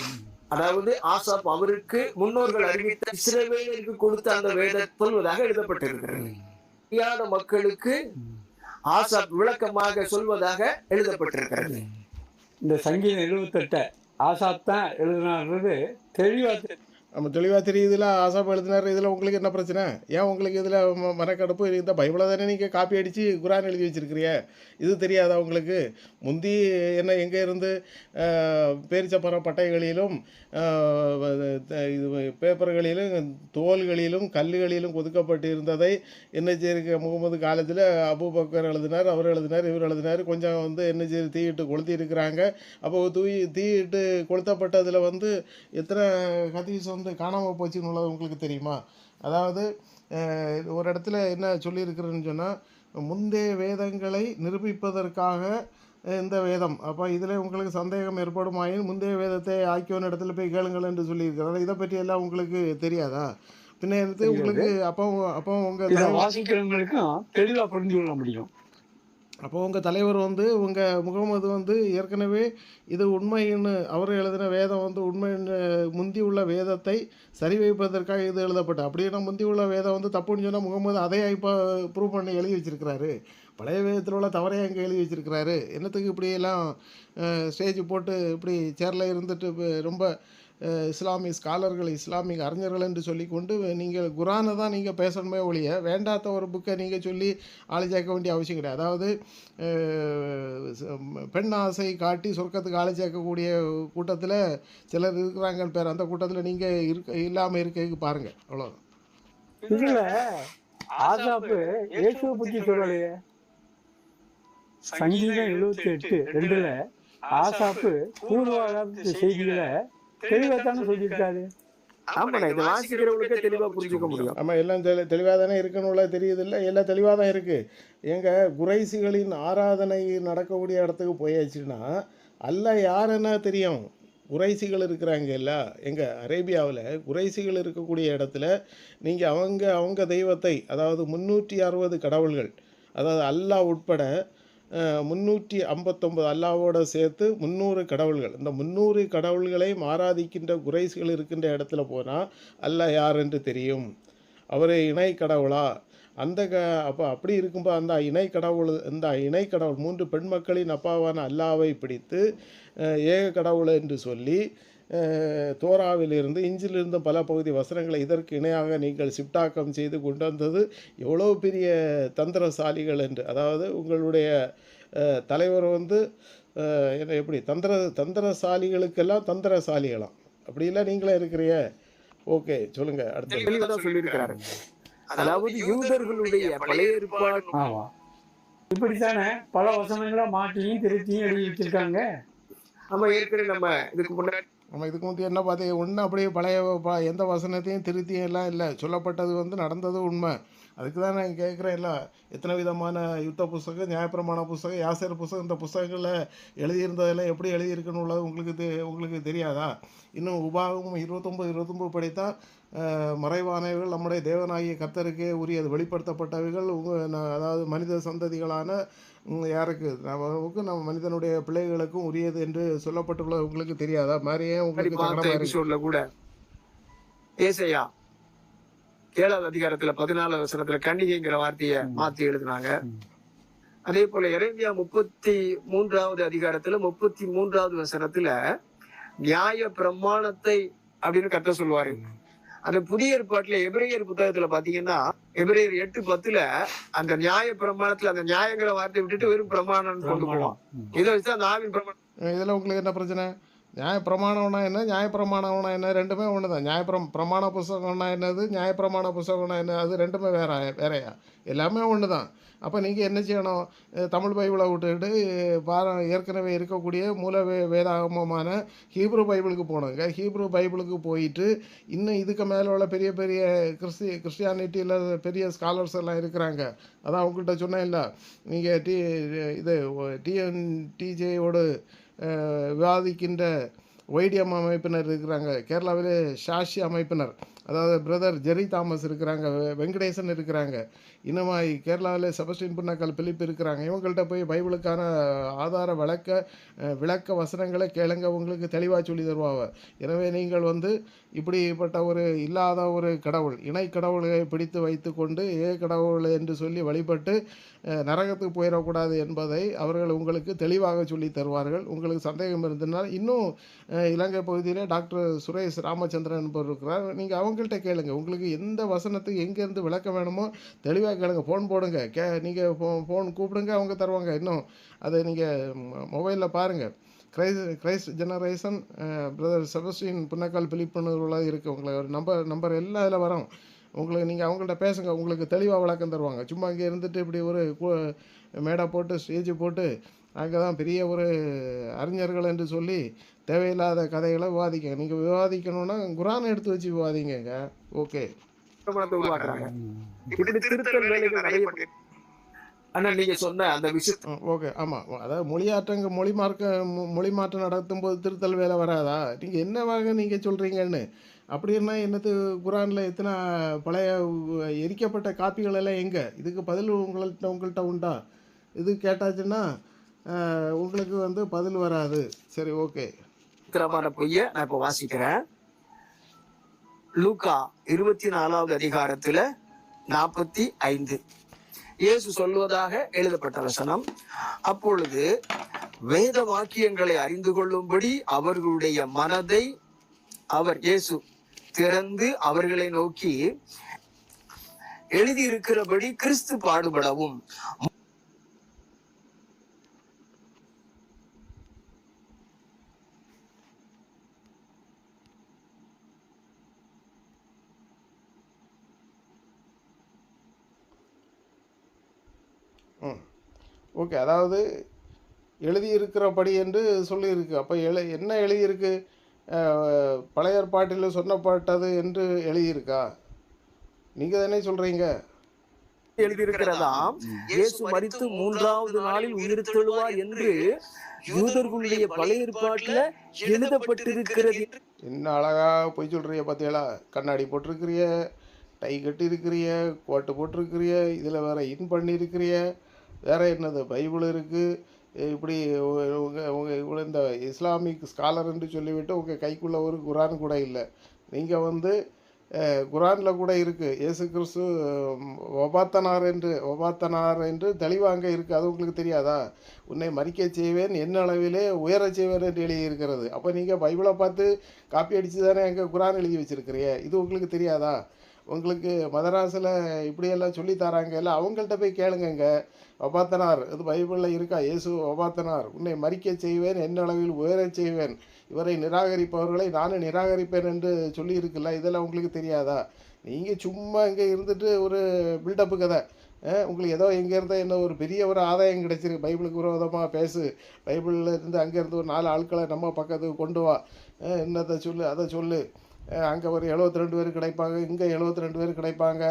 அதாவது ஆசாப் அவருக்கு முன்னோர்கள் அறிவித்த இஸ்ரவேலருக்கு கொடுத்த அந்த வேதம் சொல்வதாக எழுதப்பட்டிருக்கிறது. அறியாத மக்களுக்கு ஆசாப் விளக்கமாக சொல்வதாக எழுதப்பட்டிருக்கிறது.
இந்த சங்கீதம் 78 ஆசாப் தான் எழுதினார்ன்றது தெளிவா
நம்ம தெளிவாக தெரியுதுல, ஆசாப் எழுதினார். இதில் உங்களுக்கு என்ன பிரச்சனை? ஏன் உங்களுக்கு இதில் மனக்கடுப்பு? இந்த பைபிளை தானே நீங்கள் காப்பி அடித்து குரான் எழுதி வச்சிருக்கிறிய, இது தெரியாதா உங்களுக்கு? முந்தி என்ன எங்கே இருந்து பேரிச்சப்பற பட்டைகளிலும் இது பேப்பர்களிலும் தோள்களிலும் கல்லுகளிலும் கொதுக்கப்பட்டு இருந்ததை என்ன செய்திருக்க முகமது காலத்தில் அபூபக்கர் எழுதினார், அவர் எழுதினார், இவர் எழுதினார். கொஞ்சம் என்ன செய்து தீயிட்டு கொளுத்தி இருக்கிறாங்க. அப்போ தீயிட்டு கொளுத்தப்பட்டதில் எத்தனை ஹதீஸ் காணாமல் போச்சுன்னு உள்ளது உங்களுக்கு தெரியுமா? அதாவது ஒரு இடத்துல என்ன சொல்லியிருக்கிறேன்னு சொன்னால், முந்தைய வேதங்களை நிரூபிப்பதற்காக இந்த வேதம். அப்போ இதில் உங்களுக்கு சந்தேகம் ஏற்படுமாயின் முந்தைய வேதத்தை ஆக்கியோன இடத்துல போய் கேளுங்கள் என்று சொல்லியிருக்கிறாங்க. இதை பற்றி எல்லாம் உங்களுக்கு தெரியாதா? பின்ன எடுத்து உங்களுக்கு அப்போ உங்கள்
வாசிக்கிறவங்களுக்கும் தெளிவாக புரிஞ்சு கொள்ள முடியும்.
அப்போ உங்கள் தலைவர் உங்கள் முகமது ஏற்கனவே இது உண்மைன்னு அவர் எழுதின வேதம் உண்மைன்னு முந்தி உள்ள வேதத்தை சரி வைப்பதற்காக இது எழுதப்பட்ட. அப்படின்னா முந்தி உள்ள வேதம் தப்புன்னு சொன்னால் முகமது அதை இப்போ ப்ரூவ் பண்ணி எழுதி வச்சிருக்கிறாரு. பழைய வேதத்தில் உள்ள தவறையை அங்கே எழுதி வச்சிருக்கிறாரு. என்னத்துக்கு இப்படியெல்லாம் ஸ்டேஜ் போட்டு இப்படி சேரில் இருந்துட்டு ரொம்ப இஸ்லாமிய ஸ்காலர்கள், இஸ்லாமிய அறிஞர்கள் என்று சொல்லிக்கொண்டு நீங்கள் குரானை தான் நீங்கள் பேசணுமே ஒழிய வேண்டாத ஒரு புக்கை நீங்கள் சொல்லி ஆளி சேர்க்க வேண்டிய அவசியம் கிடையாது. அதாவது பெண் ஆசை காட்டி சொர்க்கத்துக்கு ஆளி சேர்க்கக்கூடிய கூட்டத்தில் சிலர் இருக்கிறாங்கன்னு பேர். அந்த கூட்டத்தில் நீங்கள் இல்லாமல் இருக்க பாருங்கள், அவ்வளோதான்.
இதில் ஆசாப்பு இயேசுவை பற்றி சொல்லலையே. சங்கீதம் 78:2 ஆசாப்பு பூர்வகாலத்து செய்திகளை தெளிவாத்தானே சொல்லியிருக்காரு.
ஆமாண்ணா, இதை வாசிக்கிறவங்களுக்கே தெளிவாக புரிஞ்சுக்க முடியும்.
ஆமாம், எல்லாம் தெளிவாக தானே இருக்குன்னு தெரியுது இல்லை? எல்லாம் தெளிவாக தான் இருக்குது. எங்கள் குறைசிகளின் ஆராதனை நடக்கக்கூடிய இடத்துக்கு போயாச்சுன்னா அல்ல யாருன்னா தெரியும். குறைசிகள் இருக்கிறாங்க இல்லை, எங்கள் அரேபியாவில் குறைசிகள் இருக்கக்கூடிய இடத்துல நீங்கள் அவங்க தெய்வத்தை, அதாவது 360 கடவுள்கள், அதாவது அல்லாஹ் உட்பட 359 அல்லாவோட சேர்த்து 300 கடவுள்கள், இந்த 300 கடவுள்களை ஆராதிக்கின்ற குறைசிகள் இருக்கின்ற இடத்துல போனால் அல்லாஹ் யார் என்று தெரியும். அவரே இணை கடவுளா? அப்போ அப்படி இருக்கும்போது இந்த இணை கடவுள் 3 பெண் மக்களின் அப்பாவான அல்லாவை பிடித்து ஏக கடவுள் என்று சொல்லி தோராவிலிருந்து இஞ்சிலிருந்து பல பகுதி வசனங்களை இதற்கு இணையாக நீங்கள் சிப்டாக்கம் செய்து கொண்டு வந்தது எவ்வளோ பெரிய தந்திரசாலிகள் என்று. அதாவது உங்களுடைய தலைவர் என்ன எப்படி தந்திரசாலிகளுக்கெல்லாம் தந்திரசாலிகளாம். அப்படிலாம் நீங்களே இருக்கிறிய. ஓகே, சொல்லுங்க. அடுத்து
சொல்லியிருக்கிறாரு. அதாவது யூதர்களுடைய பழைய ஏற்பாடு
இப்படித்தானே பல வசனங்களா மாட்டியும் திருத்தியும் எழுதி வச்சிருக்காங்க.
நம்ம ஏற்கனவே இதுக்கு
முன்னாடி என்ன பார்த்தீங்க, ஒன்று அப்படியே பழைய எந்த வசனத்தையும் திருத்தியும் எல்லாம் இல்லை. சொல்லப்பட்டது நடந்தது உண்மை. அதுக்கு தான் நான் கேட்குறேன். இல்லை, எத்தனை விதமான யுத்த புஸ்தகம், நியாயப்பிரமாண புஸ்தகம், யாசர் புஸ்தகம், இந்த புஸ்தகங்களில் எழுதியிருந்ததெல்லாம் எப்படி எழுதியிருக்குன்னு உள்ளது உங்களுக்கு தெரியாதா? இன்னும் உபாகமும் 29 படித்தா மறைவானவைகள் நம்முடைய தேவனாகிய கர்த்தருக்கே உரியது, வெளிப்படுத்தப்பட்டவைகள் அதாவது மனித சந்ததிகளான யாருக்கு நம்ம மனிதனுடைய பிள்ளைகளுக்கும் உரியது என்று சொல்லப்பட்டுள்ளது உங்களுக்கு தெரியாதா? மாதிரியே உங்களுக்கு
கூட ஏசாயா 7வது அதிகாரத்துல 14வது வசனத்துல கன்னிகைங்கிற வார்த்தையை மாத்தி எழுதினாங்க. அதே போல எரேமியா 33வது அதிகாரத்துல 33வது வசனத்துல நியாய பிரமாணத்தை அப்படின்னு கர்த்தர் சொல்லுவாரு. அந்த புதிய ஏற்பாட்டுல எபிரேயர் புத்தகத்துல பாத்தீங்கன்னா எபிரேயர் 8:10 அந்த நியாய பிரமாணத்துல அந்த நியாயங்கிற வார்த்தையை விட்டுட்டு வெறும் பிரமாணம் கொண்டு போவோம். இதை வச்சு அந்த ஆவின் பிரமாணம்.
இதுல உங்களுக்கு என்ன பிரச்சனை? நியாயப்பிரமாணம்னா என்ன, நியாயப்பிரமாணம்னா என்ன? ரெண்டுமே ஒன்று தான். பிரமாண புஸ்தகம்னா என்னது, நியாயப்பிரமாண புஸ்தகம்னா என்ன? அது ரெண்டுமே வேறையா? எல்லாமே ஒன்று தான். அப்போ நீங்கள் என்ன செய்யணும்? தமிழ் பைபிளை விட்டுக்கிட்டு ஏற்கனவே இருக்கக்கூடிய மூல வேதாகமமான ஹீப்ரு பைபிளுக்கு போகணுங்க. ஹீப்ரு பைபிளுக்கு போயிட்டு இன்னும் இதுக்கு மேலே உள்ள பெரிய பெரிய கிறிஸ்டியானிட்டியில் பெரிய ஸ்காலர்ஸ் எல்லாம் இருக்கிறாங்க. அதான் அவங்கள்ட்ட சொன்னேன் இல்லை, நீங்கள் டிஎன்டிஜேயோடு விவாதிக்கின்ற ஒய்டிஎம் அமைப்பினர் இருக்கிறாங்க, கேரளாவிலே ஷாஷி அமைப்பினர், அதாவது பிரதர் ஜெரி தாமஸ் இருக்கிறாங்க, வெங்கடேசன் இருக்கிறாங்க, இன்னுமாய் கேரளாவில் செபஸ்டின் புன்னக்கல் பிலிப் இருக்கிறாங்க. இவங்கள்ட்ட போய் பைபிளுக்கான ஆதார விளக்க வசனங்களை கேளுங்க, உங்களுக்கு தெளிவாக சொல்லி தருவாங்க. எனவே நீங்கள் வந்து இப்படிப்பட்ட ஒரு இல்லாத ஒரு கடவுள், இணை கடவுளை பிடித்து வைத்து கொண்டு கடவுள் என்று சொல்லி வழிபட்டு நரகத்துக்கு போயிடக்கூடாது என்பதை அவர்கள் உங்களுக்கு தெளிவாக சொல்லி தருவார்கள். உங்களுக்கு சந்தேகம் இருந்ததுனால் இன்னும் இலங்கை பகுதியில் டாக்டர் சுரேஷ் ராமச்சந்திரன் என்பவர் இருக்கிறார், நீங்கள் அவங்கள்ட்ட கேளுங்க. உங்களுக்கு எந்த வசனத்துக்கு எங்கேருந்து விளக்கம் வேணுமோ தெளிவாக கேளுங்க. ஃபோன் போடுங்க, நீங்கள் ஃபோன் கூப்பிடுங்க, அவங்க தருவாங்க. இன்னும் அதை நீங்கள் மொபைலில் பாருங்கள். கிரைஸ்ட் ஜெனரேஷன் பிரதர் செபஸ்டின் புன்னக்கால் பிலிப்புன்னு இருக்குது. உங்களுக்கு நம்பர் எல்லாம் இதில் வரும். உங்களுக்கு நீங்கள் அவங்கள்ட்ட பேசுங்க, உங்களுக்கு தெளிவாக விளக்கம் தருவாங்க. சும்மா இங்கே இருந்துட்டு இப்படி ஒரு மேடை போட்டு ஸ்டேஜ் போட்டு அங்கே தான் பெரிய ஒரு அறிஞர்கள் என்று சொல்லி தேவையில்லாத கதைகளை விவாதிக்கங்க. நீங்கள் விவாதிக்கணுன்னா குரானை எடுத்து வச்சு விவாதிங்க. ஓகே,
உருவாக்குறாங்க. இப்படி திருத்தல் வேலைகள் நிறைய ஆனா நீங்க சொன்ன அந்த விஷயத்தை
ஓகே. ஆமாம், அதாவது மொழி மாற்றம் நடத்தும் போது திருத்தல் வேலை வராதா? நீங்கள் என்ன வாங்க நீங்கள் சொல்கிறீங்கன்னு. அப்படின்னா என்னது, குரானில் எத்தனை பழைய எரிக்கப்பட்ட காப்பிகள் எல்லாம் எங்கே? இதுக்கு பதில் உங்கள்கிட்ட உண்டா? இது கேட்டாச்சுன்னா உங்களுக்கு வந்து பதில் வராது. சரி, ஓகே.
பொய்ய நான் இப்ப வாசிக்கிறேன். லூக்கா 24வது அதிகாரத்துல 45 இயேசு சொல்வதாக எழுதப்பட்ட வசனம். அப்பொழுது வேத வாக்கியங்களை அறிந்து கொள்ளும்படி அவர்களுடைய மனதை இயேசு திறந்து அவர்களை நோக்கி, எழுதியிருக்கிறபடி கிறிஸ்து பாடுபடவும்
ஓகே. அதாவது எழுதியிருக்கிறபடி என்று சொல்லியிருக்கு. அப்போ என்ன எழுதியிருக்கு? பழைய ஏற்பாட்டில் சொன்னப்பட்டது என்று எழுதியிருக்கா? நீங்கள் தானே சொல்கிறீங்க.
எழுதியிருக்கிறதாம், இயேசு மரித்து 3வது நாளில் உயிர்த்தெழுவார் என்று யூதர்களுடைய பழைய ஏற்பாட்டில் எழுதப்பட்டிருக்கிறது.
என்ன அழகா போய் சொல்கிறிய பார்த்தீங்களா? கண்ணாடி போட்டிருக்கிறிய, டை கட்டியிருக்கிறிய, கோட்டு போட்டிருக்கிறிய, இதில் வேற இன் பண்ணியிருக்கிறிய, வேற என்னது பைபிள் இருக்குது. இப்படி உங்கள் இந்த இஸ்லாமிக் ஸ்காலர் என்று சொல்லிவிட்டு உங்கள் கைக்குள்ளே ஒரு குரான் கூட இல்லை. நீங்கள் வந்து குரானில் கூட இருக்குது, இயேசு கிறிஸ்து ஒபாத்தனார் என்று தெளிவாக அங்கே இருக்குது. அது உங்களுக்கு தெரியாதா? உன்னை மறிக்க செய்வேன், என்ன அளவிலே உயர செய்வேன் என்று எழுதியிருக்கிறது. அப்போ நீங்கள் பைபிளை பார்த்து காப்பி அடித்து தானே அங்கே குரான் எழுதி வச்சுருக்கிறீங்க. இது உங்களுக்கு தெரியாதா? உங்களுக்கு மதராசில் இப்படியெல்லாம் சொல்லி தராங்க, இல்லை அவங்கள்ட்ட போய் கேளுங்க. ஒபாத்தனார் இது பைபிளில் இருக்கா? இயேசு ஒபாத்தனார், உன்னை மறிக்க செய்வேன், என்ன அளவில் உயரச் செய்வேன், இவரை நிராகரிப்பவர்களை நானும் நிராகரிப்பேன் என்று சொல்லி இருக்குல்ல. இதெல்லாம் உங்களுக்கு தெரியாதா? நீங்கள் சும்மா இங்கே இருந்துட்டு ஒரு பில்டப்பு கதை. உங்களுக்கு ஏதோ எங்கேருந்தோ என்ன ஒரு பெரிய ஒரு ஆதாயம் கிடைச்சிருக்கு, பைபிளுக்கு விரோதமாக பேசு, பைபிளில் இருந்து அங்கேருந்து ஒரு 4 ஆட்களை நம்ம பக்கத்துக்கு கொண்டு வா, என்னத்தை சொல்லு அதை சொல்லு, அங்கே ஒரு 72 பேர் கிடைப்பாங்க, இங்கே 72 பேர் கிடைப்பாங்க,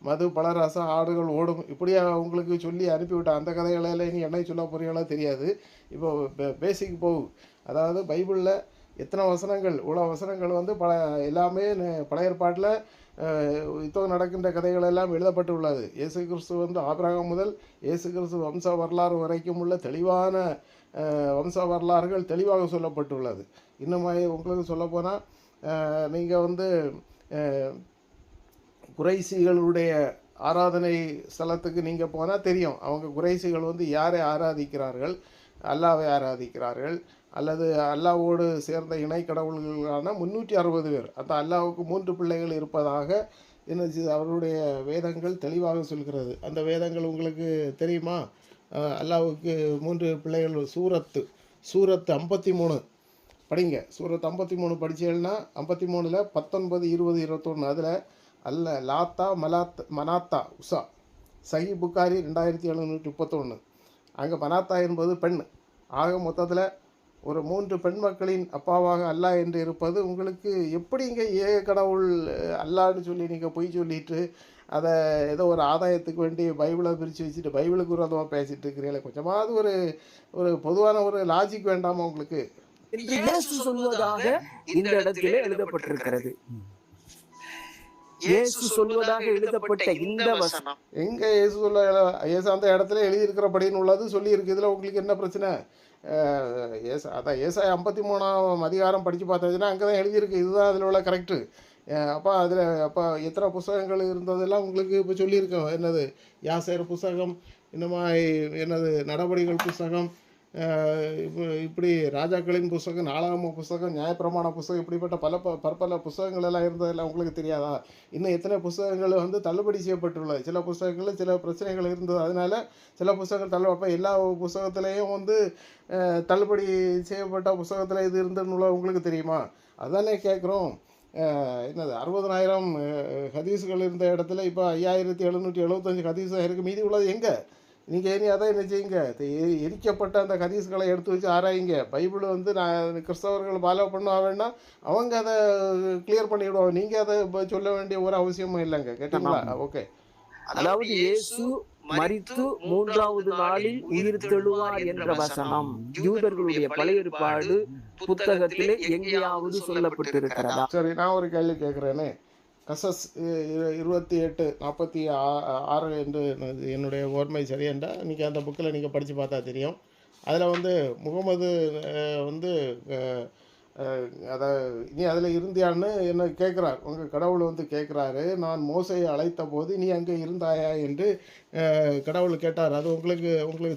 மது பலரசம் ஆடுகள் ஓடும், இப்படியா உங்களுக்கு சொல்லி அனுப்பிவிட்டேன். அந்த கதைகளெல்லாம் இனி என்னை சொல்ல போகிறீங்களோ தெரியாது. இப்போ பேசிக் போகும். அதாவது பைபிளில் எத்தனை வசனங்கள், இவ்வளோ வசனங்கள் வந்து எல்லாமே பழைய ஏற்பாட்டில் இப்போ நடக்கின்ற கதைகள் எல்லாம் எழுதப்பட்டு உள்ளது. இயேசு கிறிஸ்து வந்து ஆபிரகாம் முதல் இயேசு கிறிஸ்து வம்ச வரலாறு வரைக்கும் உள்ள தெளிவான வம்ச வரலாறுகள் தெளிவாக சொல்லப்பட்டுள்ளது. இன்னும் உங்களுக்கு சொல்லப்போனால் நீங்கள் வந்து குறைசிகளுடைய ஆராதனை ஸ்தலத்துக்கு நீங்கள் போனால் தெரியும். அவங்க குறைசிகள் வந்து யாரை ஆராதிக்கிறார்கள்? அல்லாவை ஆராதிக்கிறார்கள், அல்லது அல்லாவோடு சேர்ந்த இணை கடவுள்களான 360 பேர். அந்த அல்லாவுக்கு 3 பிள்ளைகள் இருப்பதாக என்ன அவருடைய வேதங்கள் தெளிவாக சொல்கிறது. அந்த வேதங்கள் உங்களுக்கு தெரியுமா? அல்லாவுக்கு 3 பிள்ளைகள். சூரத்து 53 படிங்க. சூரத் 53 படித்தீங்கன்னா 53ல் 19, 20, 21 அதில் லாத்தா மனாத்தா உஷா. சஹி புகாரி 2731. அங்கே மனாத்தா என்பது பெண். ஆக மொத்தத்தில் ஒரு 3 பெண் மக்களின் அப்பாவாக அல்லாஹ் என்று இருப்பது உங்களுக்கு எப்படி இங்கே ஏக கடவுள் அல்லான்னு சொல்லி நீங்கள் பொய் சொல்லிட்டு அதை ஏதோ ஒரு ஆதாயத்துக்கு வேண்டி பைபிளை பிரித்து வச்சுட்டு பைபிளுக்கு விரோதமாக பேசிகிட்டு இருக்கிறீங்களே, கொஞ்சமாவது ஒரு பொதுவான ஒரு லாஜிக் வேண்டாமா உங்களுக்கு?
என்று இயேசு சொல்வதாக இந்த இடத்திலே எழுதப்பட்டிருக்கிறது. இயேசு சொல்வதாக எழுதப்பட்ட இந்த வசனம்
எங்க இயேசு அந்த இடத்துல எழுதியிருக்கிறபடின்னு உள்ளது சொல்லி இருக்கு. இதுல உங்களுக்கு என்ன பிரச்சனை? அதான் ஏசாயா 53ஆம் அதிகாரம் படித்து பார்த்தாச்சுன்னா அங்கே தான் எழுதியிருக்கு. இதுதான் அதில் உள்ள கரெக்டு. அப்போ எத்தனை புஸ்தகங்கள் இருந்ததெல்லாம் உங்களுக்கு இப்போ சொல்லியிருக்கோம். என்னது யாசேர் புஸ்தகம், இன்னுமா என்னது நடபடிகள் புஸ்தகம், இப்படி ராஜாக்களின் புஸ்தகம், நாளாகம புஸ்தகம், நியாயப்பிரமாண புஸ்தகம், இப்படிப்பட்ட பற்பல புஸ்தகங்கள் எல்லாம் இருந்ததெல்லாம் உங்களுக்கு தெரியாதா? இன்னும் எத்தனை புஸ்தகங்கள் தள்ளுபடி செய்யப்பட்டுள்ளது. சில புஸ்தகங்களில் சில பிரச்சனைகள் இருந்தது, அதனால சில புஸ்தகங்கள் அப்போ எல்லா புஸ்தகத்திலையும் தள்ளுபடி செய்யப்பட்ட புஸ்தகத்தில் இது இருந்ததுன்னு உங்களுக்கு தெரியுமா? அதானே கேட்குறோம். என்னது 60,000 ஹதீஸுகள் இருந்த இடத்துல இப்போ 5775 ஹதீஸ் தான் இருக்குது. மீதி உள்ளது எங்கே? நீங்கள் இனி அதான் என்ன செய்யுங்க, எரிக்கப்பட்ட அந்த ஹதீஸ்களை எடுத்து வச்சு ஆராயுங்க. பைபிள் நான் கிறிஸ்தவர்கள் ஃபாலோ பண்ணுவாங்கன்னா அவங்க அதை கிளியர் பண்ணிவிடுவாங்க. நீங்கள் அதை சொல்ல வேண்டிய ஒரு அவசியமும் இல்லைங்க. கேட்டீங்களா? ஓகே.
அதாவது இயேசு மரித்து 3வது நாளில் உயிர் தெழுவார் என்ற வசனம் யூதர்களுடைய பழைய ஏற்பாடு புத்தகத்திலே எங்கேயாவது சொல்லப்பட்டிருக்கிறதா?
சரி, நான் ஒரு கேள்வி கேட்குறேனே. கசஸ் 28:46 என்று என்னுடைய ஓர்மை சரியண்டா, நீங்கள் அந்த புக்கில் நீங்கள் படித்து பார்த்தா தெரியும். அதில் முகமது அதை நீ அதில் இருந்தியான்னு என்ன கேட்குறார். உங்கள் கடவுள் கேட்குறாரு, நான் மோசையை அழைத்த போது நீ அங்கே இருந்தாயா என்று கடவுள் கேட்டார். அது உங்களுக்கு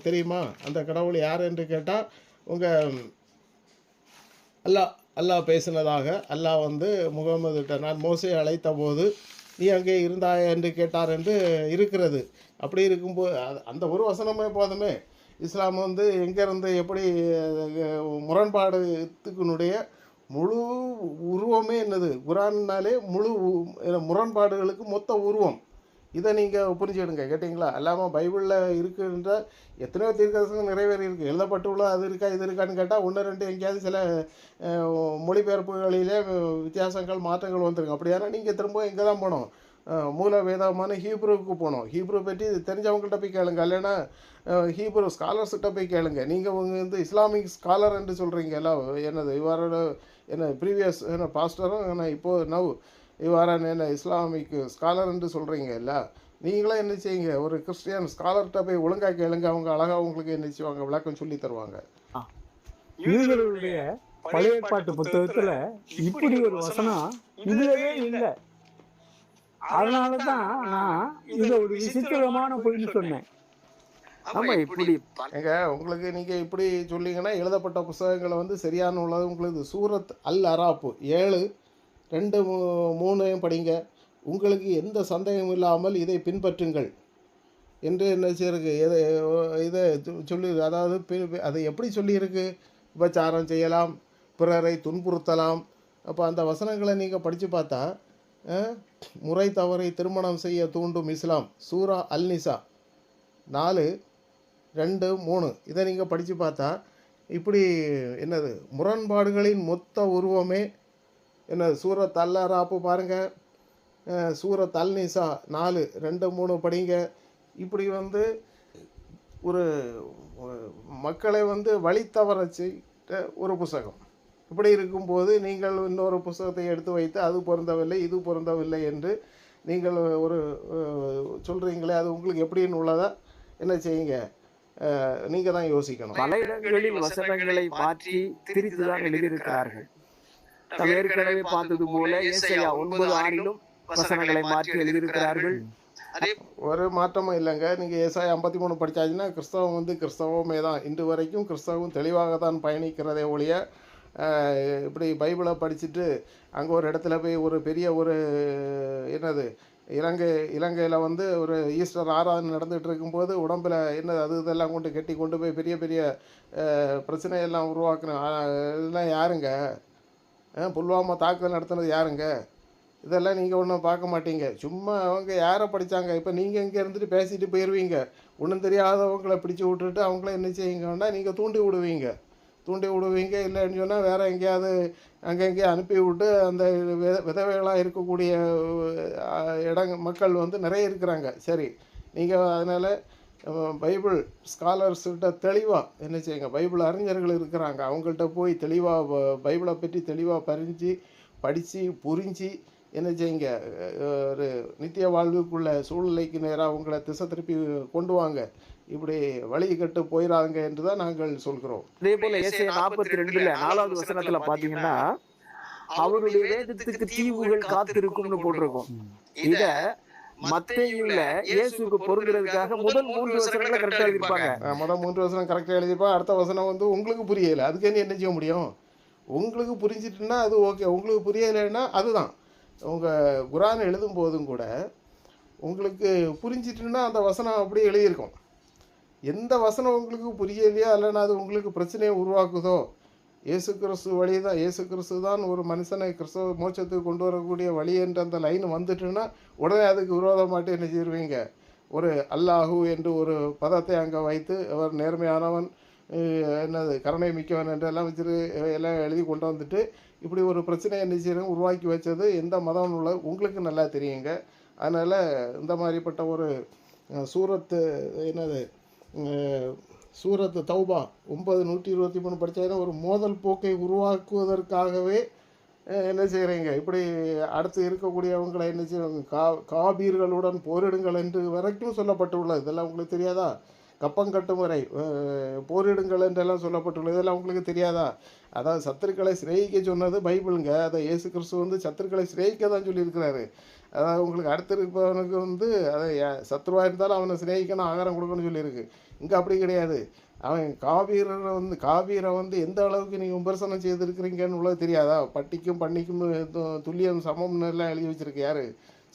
தெரியுமா? அந்த கடவுள் யார் என்று கேட்டால் உங்கள் அல்லாஹ் பேசினதாக அல்லாஹ் முகமதுகிட்ட நான் மோசையை அழைத்த போது நீ அங்கே இருந்தாயா என்று கேட்டார் என்று இருக்கிறது. அப்படி இருக்கும்போது அந்த ஒரு வசனமே போதுமே. இஸ்லாம் எங்கேருந்து எப்படி முரண்பாடுத்துக்குனுடைய முழு உருவமே என்னது? குரான்னாலே முழு முரண்பாடுகளுக்கு மொத்த உருவம். இதை நீங்கள் புரிஞ்சுக்கிடுங்க. கேட்டிங்களா? அல்லாமல் பைபிளில் இருக்குன்ற எத்தனையோ தீர்க்கதரிசனம் நிறைவேறி இருக்குது. எழுதப்பட்டுள்ள அது இருக்கா இது இருக்கான்னு கேட்டால் 1-2 எங்கேயாவது சில மொழிபெயர்ப்புகளிலே வித்தியாசங்கள் மாற்றங்கள் வந்திருக்கு. அப்படியானா நீங்கள் திரும்ப எங்கே தான் போகணும்? மூல வேதமான ஹீப்ருவுக்கு போகணும். ஹீப்ரு பற்றி தெரிஞ்சவங்கள்ட்ட போய் கேளுங்க, இல்லைன்னா ஹீப்ரு ஸ்காலர்ஸ்கிட்ட போய் கேளுங்க. நீங்கள் இஸ்லாமிக் ஸ்காலர் என்று சொல்கிறீங்க எல்லாம். என்னது இவரோட ப்ரீவியஸ் பாஸ்டரும் இப்போது நவ் இவ்வாறான இஸ்லாமிக் ஸ்காலர் என்று சொல்கிறீங்க இல்லை? நீங்களே என்ன செய்யுங்க, ஒரு கிறிஸ்டியன் ஸ்காலர்கிட்ட போய் ஒழுங்காக கேளுங்க. அவங்க அழகாக உங்களுக்கு என்ன செய்வாங்க, விளக்கம் சொல்லி தருவாங்க.
யூதர்களுடைய பழைய ஏற்பாட்டு புத்தகத்துல இப்படி ஒரு வசனம் இல்லவே இல்லை. அதனால தான் நான் இதை ஒரு விசித்திரமான பொய்ன்னு சொன்னேன்.
ஆமா, இப்படி
உங்களுக்கு நீங்கள் இப்படி சொன்னீங்கன்னா எழுதப்பட்ட புஸ்தகங்களை சரியான உள்ளது. உங்களுக்கு சூரத் அல் அராப் 7:2-3 படிங்க. உங்களுக்கு எந்த சந்தேகமும் இல்லாமல் இதை பின்பற்றுங்கள் என்று என்ன செய்யிருக்கு. இதை சொல்லி, அதாவது அதை எப்படி சொல்லியிருக்கு? விபச்சாரம் செய்யலாம், பிறரை துன்புறுத்தலாம். அப்போ அந்த வசனங்களை நீங்கள் படித்து பார்த்தா முறை தவறை திருமணம் செய்ய தூண்டும் இஸ்லாம், சூரா அல் நிசா 4:2-3 இதை நீங்கள் படித்து பார்த்தா இப்படி என்னது முரண்பாடுகளின் மொத்த உருவமே என்னது சூரத் அல் அராப் பாருங்கள், சூரத் அல் நிசா 4:2-3 படிங்க. இப்படி ஒரு மக்களை வழி தவற செய்த ஒரு புத்தகம். இப்படி இருக்கும்போது நீங்கள் இன்னொரு புத்தகத்தை எடுத்து வைத்து அது பொருந்தவில்லை இது பொருந்தவில்லை என்று நீங்கள் ஒரு சொல்கிறீங்களே, அது உங்களுக்கு எப்படின்னு உள்ளதா? என்ன செய்யுங்க, நீங்கள் தான் யோசிக்கணும்.
பல இடங்களில் வசனங்களை மாற்றி திரித்துதான் எழுதியிருக்கிறார்கள். நாம் ஏற்கனவே பார்த்தது போல ஏசாயா 9:6 வசனங்களை மாற்றி எழுதியிருக்கிறார்கள்.
ஒரு மாற்றமும் இல்லைங்க. நீங்கள் ஏசாயா 53 படித்தாச்சுன்னா கிறிஸ்தவம் கிறிஸ்தவமே தான். இன்று வரைக்கும் கிறிஸ்தவம் தெளிவாக தான் பயணிக்கிறதே ஒழிய இப்படி பைபிளை படிச்சுட்டு அங்கே ஒரு இடத்துல போய் ஒரு பெரிய ஒரு என்னது இலங்கையில் ஒரு ஈஸ்டர் ஆராதனை நடந்துகிட்டு இருக்கும்போது உடம்பில் அது இதெல்லாம் கட்டி கொண்டு போய் பெரிய பெரிய பிரச்சனையெல்லாம் உருவாக்கணும். இதெல்லாம் யாருங்க? புல்வாமா தாக்குதல் நடத்துனது யாருங்க? இதெல்லாம் நீங்கள் ஒன்றும் பார்க்க மாட்டீங்க. சும்மா அவங்க யாரை படித்தாங்க? இப்போ நீங்கள் இங்கே இருந்துட்டு பேசிட்டு போயிடுவீங்க. ஒன்றும் தெரியாதவங்களை பிடிச்சி விட்டுட்டு அவங்கள என்ன செய்யுங்கன்னா நீங்கள் தூண்டி விடுவீங்க. இல்லைன்னு சொன்னால் வேறு எங்கேயாவது அங்கங்கே அனுப்பி விட்டு அந்த விதவைகளாக இருக்கக்கூடிய மக்கள் நிறைய இருக்கிறாங்க. சரி, நீங்கள் அதனால் பைபிள் ஸ்காலர்ஸ்கிட்ட தெளிவாக என்ன செய்யுங்க, பைபிள் அறிஞர்கள் இருக்கிறாங்க, அவங்கள்ட்ட போய் தெளிவாக பைபிளை பற்றி தெளிவாக படித்து புரிஞ்சு என்ன செய்யுங்க, ஒரு நித்திய வாழ்வுக்குள்ள சூழ்நிலைக்கு நேராக அவங்கள திசை திருப்பி கொண்டு வாங்க. இப்படி வழி கட்டு போயிடாங்க என்று தான் நாங்கள் சொல்கிறோம்.
அதே போல ஏசாயா 42 4வது வசனத்துல பாத்தீங்கன்னா, அவருடைய வேதத்துக்கு தீவுகள் காத்திருக்கும்னு போட்டிருக்கும். இத மத்தேயுல இயேசுவுக்கு பொருந்துறதுக்காக முதல் 3 வசனங்களை கரெக்டா எழுதிருப்பாங்க.
முதல் 3 வசனம் கரெக்டாக எழுதிப்பா, அடுத்த வசனம் வந்து உங்களுக்கு புரியலை, அதுக்கு என்ன செய்ய முடியும்? உங்களுக்கு புரிஞ்சிட்டுன்னா அது ஓகே, உங்களுக்கு புரியலைன்னா அதுதான். உங்கள் குரான் எழுதும் போதும் கூட உங்களுக்கு புரிஞ்சிட்டுன்னா அந்த வசனம் அப்படியே எழுதியிருக்கும். எந்த வசனம் உங்களுக்கு புரியலையோ இல்லைன்னா அது உங்களுக்கு பிரச்சனையை உருவாக்குதோ, இயேசு கிறிஸ்து வழி தான், இயேசு கிறிஸ்து தான் ஒரு மனுஷனை கிறிஸ்தவ மோட்சத்துக்கு கொண்டு வரக்கூடிய வழி என்ற அந்த லைன் வந்துட்டுன்னா உடனே அதுக்கு விரோதமாட்டு என்ன செய்வீங்க, ஒரு அல்லாஹூ என்று ஒரு பதத்தை அங்கே வைத்து அவர் நேர்மையானவன், என்னது கருணை மிக்கவன் என்றெல்லாம் வச்சுட்டு எல்லாம் எழுதி கொண்டு வந்துட்டு இப்படி ஒரு பிரச்சனை என்ன செய்யணும் உருவாக்கி வச்சது எந்த மதம் உள்ள உங்களுக்கு நல்லா தெரியுங்க. அதனால் இந்த மாதிரிப்பட்ட ஒரு சூரத்து என்னது சூரத்து தௌபா 9:123 படித்தாங்கன்னா ஒரு மோதல் போக்கை உருவாக்குவதற்காகவே என்ன செய்கிறீங்க, இப்படி அடுத்து இருக்கக்கூடியவங்களை என்ன செய்வாங்க, காபீர்களுடன் போரிடுங்கள் என்று வரைக்கும் சொல்லப்பட்டுள்ளது. இதெல்லாம் உங்களுக்கு தெரியாதா? கப்பங்கட்டும் வரை போரிடுங்கள் என்றெல்லாம் சொல்லப்பட்டுள்ளது. இதெல்லாம் உங்களுக்கு தெரியாதா? அதாவது சத்துருக்களை சிநேகிக்க சொன்னது பைபிளுங்க. அதை இயேசு கிறிஸ்து வந்து சத்துருக்களை சிநேகிக்க தான் சொல்லியிருக்கிறாரு. அதாவது உங்களுக்கு அடுத்து இருப்பவனுக்கு வந்து அதை சத்ருவாக இருந்தாலும் அவனை சிநேகிக்கணும், ஆகாரம் கொடுக்கணும்னு சொல்லியிருக்கு. இங்கே அப்படி கிடையாது. அவன் காபீரை வந்து எந்த அளவுக்கு நீங்கள் விமர்சனம் செய்திருக்கிறீங்கன்னு உள்ளது தெரியாதா? பட்டிக்கும் பண்ணிக்கும் துல்லியம் சமம்னு எல்லாம் எழுதி வச்சிருக்கு யாரு?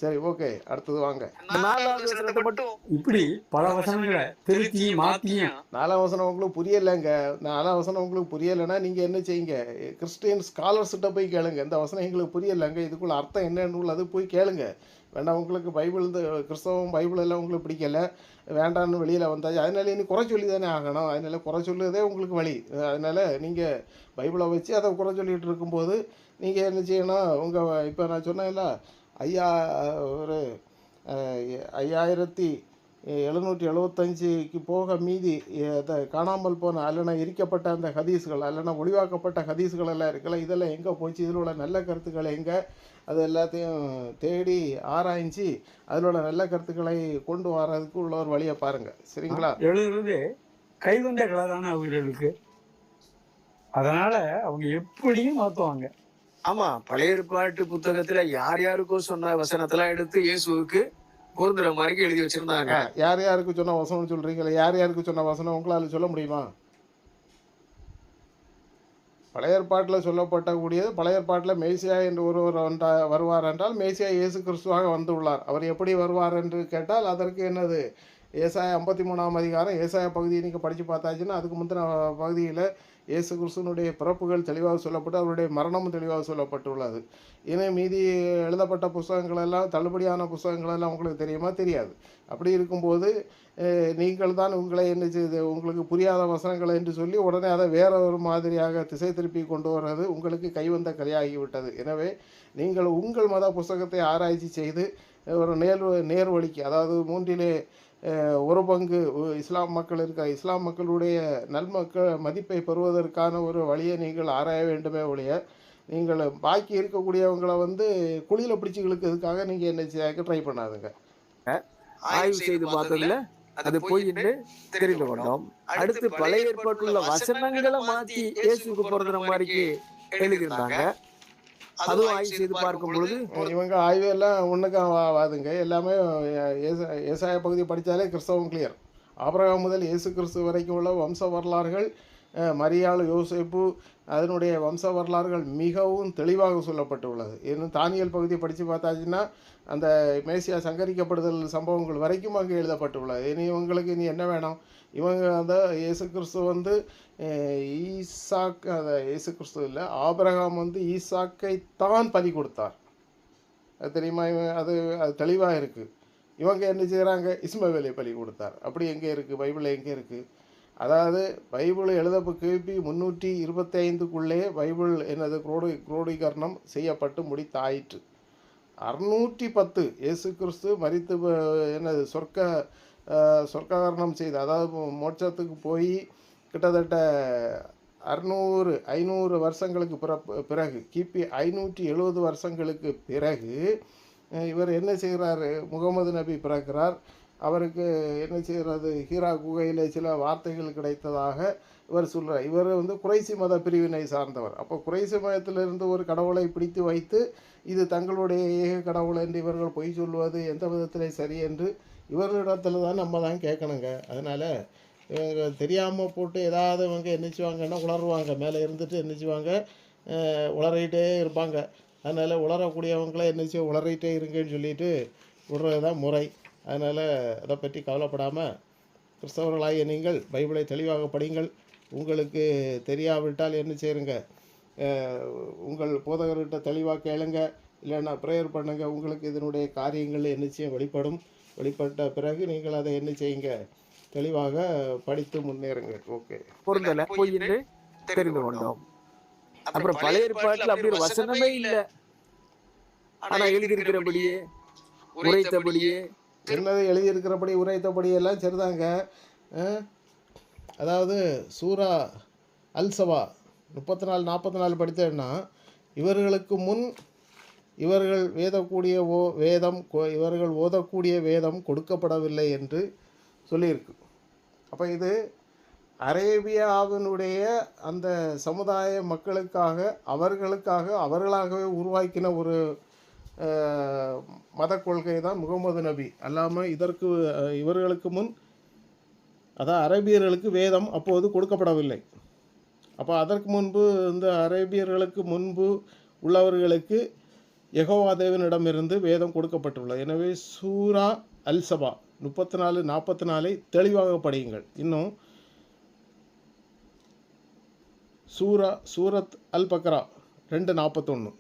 சரி, ஓகே, அடுத்தது வாங்க.
4வது வசனத்தை மட்டும்
இப்படி பல வசனங்களை திருத்தி மாத்தியும்
4ஆம் வசனம் உங்களுக்கு புரியலைங்க. 4ஆம் வசனம் உங்களுக்கு புரியலைன்னா நீங்கள் என்ன செய்யுங்க, கிறிஸ்டியன் ஸ்காலர்ஸ்கிட்ட போய் கேளுங்க. இந்த வசனம் எங்களுக்கு புரியலைங்க, இதுக்குள்ள அர்த்தம் என்னன்னு உள்ளது போய் கேளுங்க. வேண்டாம், உங்களுக்கு பைபிள் இந்த கிறிஸ்தவம் பைபிள் எல்லாம் உங்களுக்கு பிடிக்கலை, வேண்டான்னு வெளியில் வந்தாச்சு, அதனால இனி குறை சொல்லி தானே ஆகணும். அதனால குறை சொல்லுறதே உங்களுக்கு வழி. அதனால் நீங்கள் பைபிளை வச்சு அதை குறை சொல்லிகிட்டு இருக்கும்போது நீங்கள் என்ன செய்யணும், உங்கள் இப்போ நான் சொன்னேன்ல ஒரு 5775க்கு போக மீதி காணாமல் போன அல்லனா எரிக்கப்பட்ட அந்த ஹதீஸ்கள் அல்லனா ஒளிவாக்கப்பட்ட ஹதீஸ்கள் எல்லாம் இருக்குல்ல, இதெல்லாம் எங்கே போச்சு, இதில் உள்ள நல்ல கருத்துக்கள் எங்கே, அது எல்லாத்தையும் தேடி ஆராய்ச்சி அதில் உள்ள நல்ல கருத்துக்களை கொண்டு வர்றதுக்கு உள்ள ஒரு வழியை பாருங்கள். சரிங்களா?
எழுதுறது கைவந்த கலரான அவர்களுக்கு, அதனால அவங்க எப்படியும் மாற்றுவாங்க.
ஆமா, பழைய ஏற்பாட்டு புத்தகத்துல யார் யாருக்கோ சொன்ன வசனத்தெல்லாம் எடுத்து இயேசுவுக்கு பொருந்துற மாதிரி எழுதி வச்சிருந்தாங்க.
யார் யாருக்கு சொன்ன வசனம் சொல்றீங்களா? யார் யாருக்கு சொன்ன வசனம் உங்களால் சொல்ல முடியுமா? பழைய ஏற்பாட்டில் சொல்லப்பட்டக்கூடியது, பழைய ஏற்பாட்டில் மேசியா என்று ஒருவர் வருவார் என்றால் மேசியா இயேசு கிறிஸ்துவாக வந்துள்ளார். அவர் எப்படி வருவார் என்று கேட்டால் அதற்கு என்னது, ஏசாயா 53ஆம் அதிகாரம் ஏசாயா பகுதியை நீங்கள் படித்து பார்த்தாச்சுன்னா அதுக்கு முந்தின பகுதியில் இயேசு கிறிஸ்துவனுடைய பிறப்புகள் தெளிவாக சொல்லப்பட்டு அவருடைய மரணமும் தெளிவாக சொல்லப்பட்டுள்ளது. இன்னும் மீதி எழுதப்பட்ட புஸ்தகங்களெல்லாம் தள்ளுபடியான புஸ்தகங்களெல்லாம் உங்களுக்கு தெரியுமா? தெரியாது. அப்படி இருக்கும்போது நீங்கள் தான் உங்களை என்ன செய்து உங்களுக்கு புரியாத வசனங்களை என்று சொல்லி உடனே அதை வேற ஒரு மாதிரியாக திசை திருப்பி கொண்டு வர்றது உங்களுக்கு கைவந்த கலையாகிவிட்டது. எனவே நீங்கள் உங்கள் மத புஸ்தகத்தை ஆராய்ச்சி செய்து ஒரு நேர்வழிக்கு, அதாவது 3 ஒரு பங்கு இஸ்லாம் மக்கள் இருக்க இஸ்லாம் மக்களுடைய மதிப்பை பெறுவதற்கான ஒரு வழியை நீங்கள் ஆராய வேண்டுமே ஒழிய நீங்கள் பாக்கி இருக்கக்கூடியவங்களை வந்து குழியில் பிடிச்சி இழுக்கிறதுக்காக நீங்கள் என்ன செய்ய ட்ரை பண்ணாதுங்க.
ஆய்வு செய்து பார்த்ததுல அது போயின்னு தெரிந்து கொண்டோம். அடுத்து பழைய ஏற்பாட்டுள்ள வசனங்களை மாத்தி இயேசுக்கு பொருந்துற மாதிரி எழுதியிருந்தாங்க. அதுவும் ஆய்வு செய்து பார்க்கும் பொழுது
இவங்க ஆய்வு எல்லாம் ஒன்றுக்கும் ஆகாதுங்க. எல்லாமே ஏசாய பகுதியை படித்தாலே கிறிஸ்தவம் கிளியர். ஆபிரகாம் முதல் இயேசு கிறிஸ்து வரைக்கும் உள்ள வம்ச வரலாறுகள், மரியாள், யோசேப்பு, அதனுடைய வம்ச வரலாறுகள் மிகவும் தெளிவாக சொல்லப்பட்டுள்ளது. இன்னும் தானியல் பகுதியை படித்து பார்த்தாச்சுன்னா அந்த மேசியா சங்கரிக்கப்படுதல் சம்பவங்கள் வரைக்கும் அங்கே எழுதப்பட்டுள்ளது. இனி இவங்களுக்கு இனி என்ன வேணும்? இவங்க அந்த இயேசு கிறிஸ்து வந்து இயேசு கிறிஸ்து இல்லை, ஆபிரகாம் வந்து ஈசாக்கை தான் பலி கொடுத்தார். அது தெரியுமா? அது தெளிவாக இருக்குது. இவங்க என்ன செய்கிறாங்க? இஸ்மவேலை பலி கொடுத்தார். அப்படி எங்கே இருக்குது? பைபிளில் எங்கே இருக்குது? அதாவது பைபிள் கிபி 325க்குள்ளே பைபிள் என்னது குரோடீகரணம் செய்யப்பட்டு முடித்தாயிற்று. 610 இயேசு கிறிஸ்து மரித்து என்னது சொர்க்க சொர்க்ககரணம் செய்து, அதாவது மோட்சத்துக்கு போய் கிட்டத்தட்ட 500 வருஷங்களுக்கு பிறகு கிபி 570 வருஷங்களுக்கு பிறகு இவர் என்ன செய்கிறாரு, முகமது நபி பிறக்கிறார். அவருக்கு என்ன செய்கிறது, ஹீரா குகையில் சில வார்த்தைகள் கிடைத்ததாக இவர் சொல்கிறார். இவர் குறைசி மத பிரிவினை சார்ந்தவர். அப்போ குறைசி மதத்திலிருந்து ஒரு கடவுளை பிடித்து வைத்து இது தங்களுடைய ஏக கடவுள் என்று இவர்கள் பொய் சொல்வது எந்த விதத்திலே சரி என்று இவர்களிடத்துல தான் நம்ம தான் கேட்கணுங்க. அதனால் இவங்க தெரியாமல் போட்டு ஏதாவது இவங்க என்னச்சுவாங்கன்னா உளருவாங்க, மேலே இருந்துட்டு என்னச்சுவாங்க உளறிட்டே இருப்பாங்க. அதனால் உளரக்கூடியவங்கள என்னச்சு உளறிட்டே இருங்கன்னு சொல்லிட்டு விடுறது தான் முறை. அதனால் அதை பற்றி கவலைப்படாமல் கிறிஸ்தவர்களாகிய நீங்கள் பைபிளை தெளிவாக படிங்கள். உங்களுக்கு தெரியாவிட்டால் என்ன செய்யுங்க, உங்கள் போதகர்கிட்ட தெளிவாக கேளுங்க, இல்லைன்னா ப்ரேயர் பண்ணுங்க. உங்களுக்கு இதனுடைய காரியங்கள் என்ன செய்ய வெளிப்படும். வெளிப்பட்ட பிறகு நீங்கள் அதை என்ன செய்யுங்க, தெளிவாக படித்து முன்னேறுங்க. ஓகே,
பொருந்தல போய் என்று தெரிந்து கொண்டோம். அப்புறம் பழைய ஏற்பாட்டில் அப்படி ஒரு வசனமே இல்லை, ஆனா எழுதியிருக்கிறபடியே உரைத்தபடியே
என்னது எழுதியிருக்கிறபடி உரைத்தபடி எல்லாம் சரிதாங்க. அதாவது சூரா அல்-சபா 34-44 படித்தேன்னா, இவர்களுக்கு முன் இவர்கள் இவர்கள் ஓதக்கூடிய வேதம் கொடுக்கப்படவில்லை என்று சொல்லியிருக்கு. அப்போ இது அரேபியாவினுடைய அந்த சமுதாய மக்களுக்காக அவர்களாகவே உருவாக்கின ஒரு மத கொள்கை தான் முகமது நபி. அல்லாமல் இவர்களுக்கு முன், அதான் அரேபியர்களுக்கு வேதம் அப்போது கொடுக்கப்படவில்லை. அப்போ அதற்கு முன்பு இந்த அரேபியர்களுக்கு முன்பு உள்ளவர்களுக்கு யெகோவா தேவனிடமிருந்து வேதம் கொடுக்கப்பட்டுள்ளது. எனவே சூரா அல்-சபா 34-44 தெளிவாக படியுங்கள். இன்னும் சூரத் அல்-பக்ரா 2:41,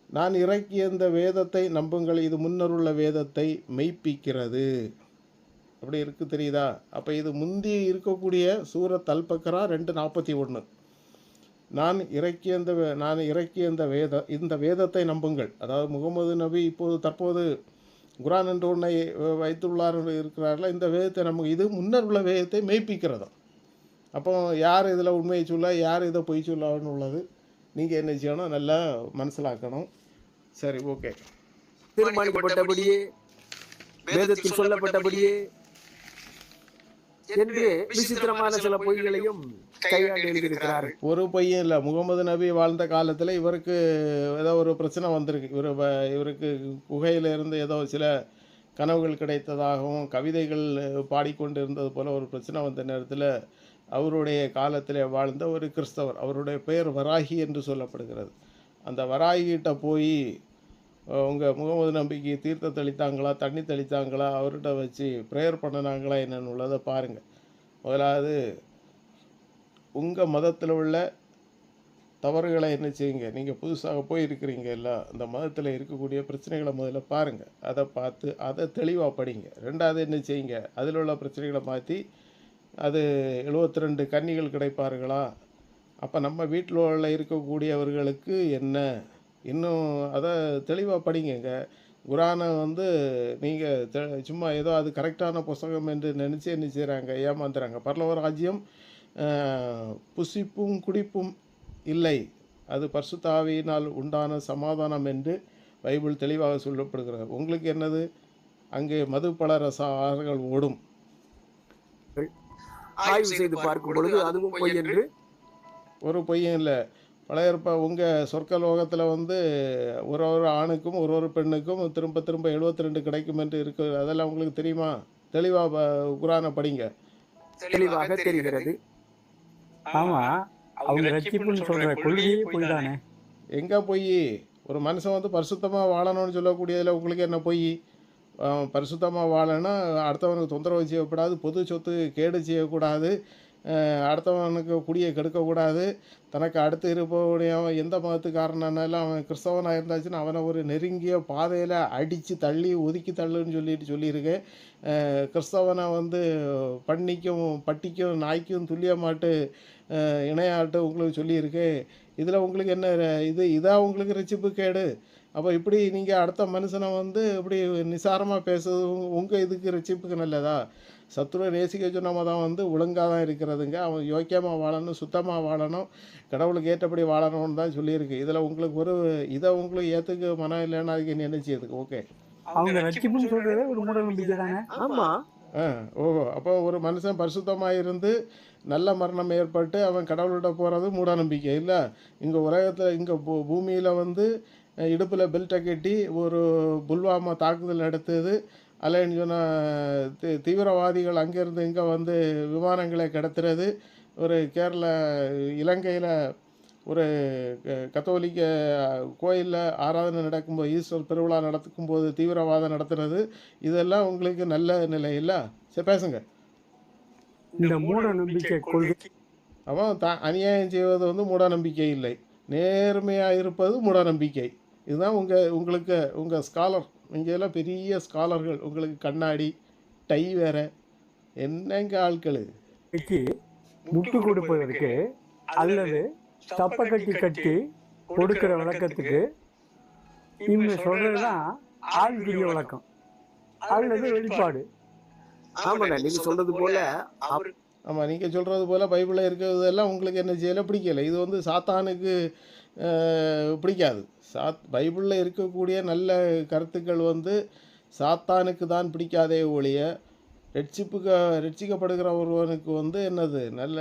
நான் இறக்கிய இந்த வேதத்தை நம்புங்கள், இது முன்னருள்ள வேதத்தை மெய்ப்பிக்கிறது. அப்படி இருக்கு, தெரியுதா? அப்போ இது முந்தி இருக்கக்கூடிய சூரத் அல்-பக்ரா 2:41. நான் இறக்கிய இந்த வேதத்தை நம்புங்கள். அதாவது முகமது நபி தற்போது குரான் என்று ஒன்றை இருக்கிறார்கள். இந்த வேதத்தை நம்புங்க, இது முன்னர் உள்ள வேதத்தை மெய்ப்பிக்கிறதா. அப்போ யார் இதில் உண்மையை சொல்ல, யார் இதை பொய் சொல்லான்னு உள்ளது நீங்கள் என்ன செய்யணும், நல்லா மனசிலாக்கணும். சரி, ஓகே.
தீர்மானிக்கப்பட்டபடியே வேதத்தில் சொல்லப்பட்டபடியே என்று விசித்திரமான சில பொய்களையும் கையாண்டு எழுதியிருக்கிறார்கள்.
ஒரு பொய்யும் இல்லை. முகமது நபி வாழ்ந்த காலத்தில் இவருக்கு ஏதோ ஒரு பிரச்சனை வந்திருக்கு. இவருக்கு குகையிலிருந்து ஏதோ சில கனவுகள் கிடைத்ததாகவும் கவிதைகள் பாடிக்கொண்டு இருந்தது போல் ஒரு பிரச்சனை வந்த நேரத்தில் அவருடைய காலத்தில் வாழ்ந்த ஒரு கிறிஸ்தவர், அவருடைய பெயர் வராகி என்று சொல்லப்படுகிறது. அந்த வராகிகிட்ட போய் உங்கள் முகமது நபிக்கு தீர்த்தம் தெளித்தாங்களா, தண்ணி தெளித்தாங்களா, அவர்கிட்ட வச்சு ப்ரேயர் பண்ணினாங்களா என்னென்னு உள்ளதை பாருங்கள். முதலாவது உங்கள் மதத்தில் உள்ள தவறுகளை என்ன செய்யுங்க, நீங்கள் புதுசாக போயிருக்கிறீங்க இல்லை, அந்த மதத்தில் இருக்கக்கூடிய பிரச்சனைகளை முதல்ல பாருங்கள், அதை பார்த்து அதை தெளிவாக படிங்க. ரெண்டாவது என்ன செய்யுங்க, அதில் உள்ள பிரச்சனைகளை மாற்றி அது 72 கன்னிகள் கிடைப்பார்களா, அப்போ நம்ம வீட்டில் உள்ள இருக்கக்கூடியவர்களுக்கு என்ன, இன்னும் அதை தெளிவாக படிங்கங்க. குரானை நீங்கள் சும்மா ஏதோ அது கரெக்டான புஸ்தகம் என்று நினச்சி என்ன செய்கிறாங்க, ஏமாந்துறாங்க. பரலோக ராஜ்யம் புசிப்பும் குடிப்பும் இல்லை, அது பரிசுத்த ஆவியினால் உண்டான சமாதானம் என்று பைபிள் தெளிவாக சொல்லப்படுகிறது. உங்களுக்கு என்னது, அங்கே மது பல ரச ஆறுகள் ஓடும்.
ஆய்வு செய்து பார்க்கும் பொழுது அதுவும் பொய் என்று
ஒரு பொய்யும் இல்லை. பழைய உங்கள் சொர்க்கலோகத்தில் ஒரு ஆணுக்கும் ஒரு பெண்ணுக்கும் திரும்ப 72 கிடைக்கும் என்று இருக்கு. அதெல்லாம் உங்களுக்கு தெரியுமா? தெளிவாக குரானை படிங்க,
தெளிவாக தெரிகிறது.
ஆமாம், அவங்க ரட்சிப்புன்னு சொல்கிற கொள்கையே பொய் தானே.
எங்கே பொய்? ஒரு மனுஷன் பரிசுத்தமாக வாழணும்னு சொல்லக்கூடியதில் உங்களுக்கு என்ன பொய்? பரிசுத்தமாக வாழனா அடுத்தவனுக்கு தொந்தரவு செய்யக்கூடாது, பொது சொத்து கேடு செய்யக்கூடாது, அடுத்தவனுக்கு குடியை கெடுக்கக்கூடாது, தனக்கு அடுத்து இருப்பவனையும் எந்த மதத்துக்காரனாலும் அவன் கிறிஸ்தவனாக இருந்தாச்சுன்னா அவனை ஒரு நெருங்கிய பாதையில் அடித்து தள்ளி ஒதுக்கி தள்ளுன்னு சொல்லியிருக்கேன். கிறிஸ்தவனை பண்ணிக்கும் பட்டிக்கும் நாய்க்கும் துல்லியமாட்டு இணையாட்டு உங்களுக்கு சொல்லியிருக்கேன். இதில் உங்களுக்கு என்ன இதாக உங்களுக்கு ரட்சிப்பு கேடு? அப்போ இப்படி நீங்கள் அடுத்த மனுஷனை வந்து இப்படி நிசாரமாக பேசுறது உங்கள் இதுக்கு ரட்சிப்புக்கு நல்லதா? சத்துருவை நேசிக்க சொன்ன மதம் வந்து ஒழுங்காக தான் இருக்கிறதுங்க. அவன் யோக்கியமாக வாழணும், சுத்தமாக வாழணும், கடவுளுக்கு ஏற்றபடி வாழணும்னு தான் சொல்லியிருக்கு. இதில் உங்களுக்கு இதை உங்களுக்கு ஏற்றுக்க மனம் இல்லைன்னா அதுக்கு என்ன செய்யுதுக்கு? ஓகே.
அவங்க ரட்சிப்புன்னு சொல்றதே ஒரு மூட நம்பிக்கை தானே.
ஆமா.
ஓஹோ! அப்போ ஒரு மனுஷன் பரிசுத்தமாக இருந்து நல்ல மரணம் ஏற்பட்டு அவன் கடவுள்கிட்ட போகிறது மூடநம்பிக்கை இல்லை. இங்கே உலகத்தில் இங்கே பூமியில் வந்து இடுப்பில் பெல்ட்டை கட்டி ஒரு புல்வாமா தாக்குதல் நடத்துது. அல்லன்னு சொன்னால் தீவிரவாதிகள் அங்கேருந்து இங்கே வந்து விமானங்களை கடத்துறது. ஒரு இலங்கையில் ஒரு கத்தோலிக்க கோயிலில் ஆராதனை நடக்கும்போது, ஈஸ்டர் பெருவிழா நடக்கும்போது தீவிரவாதம் நடத்துறது. இதெல்லாம் உங்களுக்கு நல்ல நிலை இல்லை. சரி, பேசுங்க.
இந்த மூட நம்பிக்கை கொள்கை
அவன் அநியாயம் செய்வது வந்து மூடநம்பிக்கை இல்லை, நேர்மையாக இருப்பது மூடநம்பிக்கை. இதுதான் உங்களுக்கு உங்கள் ஸ்காலர், நீங்கள் எல்லாம் பெரிய ஸ்காலர்கள், உங்களுக்கு கண்ணாடி டை வேற என்னங்க ஆட்கள்.
முட்டு கொடுப்பதற்கு அல்லது தப்ப கட்டி கட்டி கொடுக்கிற விளக்கத்துக்கு இவங்க சொல்றதுதான் ஆவிக்குரிய விளக்கம் அல்லது வெளிப்பாடு.
ஆமாங்க, நீங்க சொல்றது போல
ஆமாம், நீங்கள் சொல்கிறது போல் பைபிளில் இருக்கிறதெல்லாம் உங்களுக்கு என்ன செய்யலை, பிடிக்கலை. இது வந்து சாத்தானுக்கு பிடிக்காது. பைபிளில் இருக்கக்கூடிய நல்ல கருத்துக்கள் வந்து சாத்தானுக்கு தான் பிடிக்காதே ஒழிய ரட்சிக்கப்படுகிற ஒருவனுக்கு வந்து என்னது நல்ல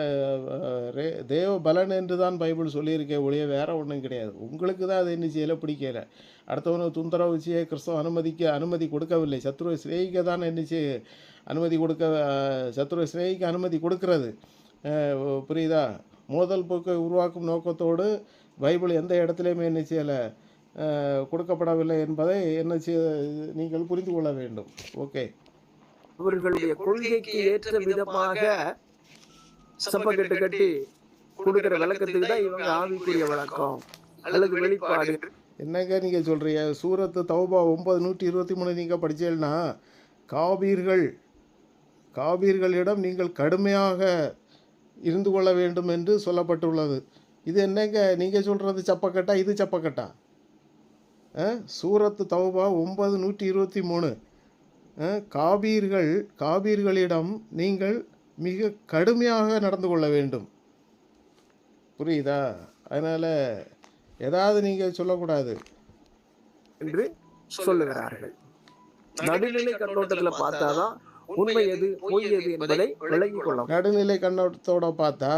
தேவ பலன் என்று தான் பைபிள் சொல்லியிருக்கே ஒழிய வேறு ஒன்றும் கிடையாது. உங்களுக்கு தான் அது என்ன செய்யலை, பிடிக்கலை. அடுத்தவனுக்கு துந்தரவு செய்ய கிறிஸ்தவ அனுமதி கொடுக்கவில்லை. சத்ருவை சிநேகிக்க தான் என்ன செய்ய சத்ருவை சிநேகிக்க அனுமதி கொடுக்கிறது. புரியுதா? மோதல் போக்கை உருவாக்கும் நோக்கத்தோடு பைபிள் எந்த இடத்துலையுமே என்ன செய்யலை, கொடுக்கப்படவில்லை என்பதை நீங்கள் புரிந்து கொள்ள வேண்டும். ஓகே.
அவர்களுடைய கொள்கைக்கு ஏற்ற விதமாக சப்பக்கட்டு கட்டி கொடுக்கிற விளக்கத்துக்கு தான் இவங்க ஆவிக்குரிய விளக்கம் அல்லது வெளிப்பாடு.
என்னங்க நீங்கள் சொல்கிறீங்க? சூரத்து தௌபா 9:123 நீங்கள் படிச்சீங்கன்னா காபீர்களிடம் நீங்கள் கடுமையாக இருந்து கொள்ள வேண்டும் என்று சொல்லப்பட்டுள்ளது. இது என்னங்க நீங்கள் சொல்கிறது சப்பக்கட்டா? இது சப்பக்கட்டா? சூரத்து தௌபா 9:123 காபீர்களிடம் நீங்கள் மிக கடுமையாக நடந்து கொள்ள வேண்டும். புரியுதா? அதனால் ஏதாவது நீங்கள் சொல்லக்கூடாது
என்று சொல்லுகிறார்கள். நடுநிலை கண்ணோட்டத்தில் பார்த்தாதான் உண்மை எது பொய் எது என்பதை விளங்கிக் கொள்ளலாம்.
நடுநிலை கண்ணோட்டத்தோட பார்த்தா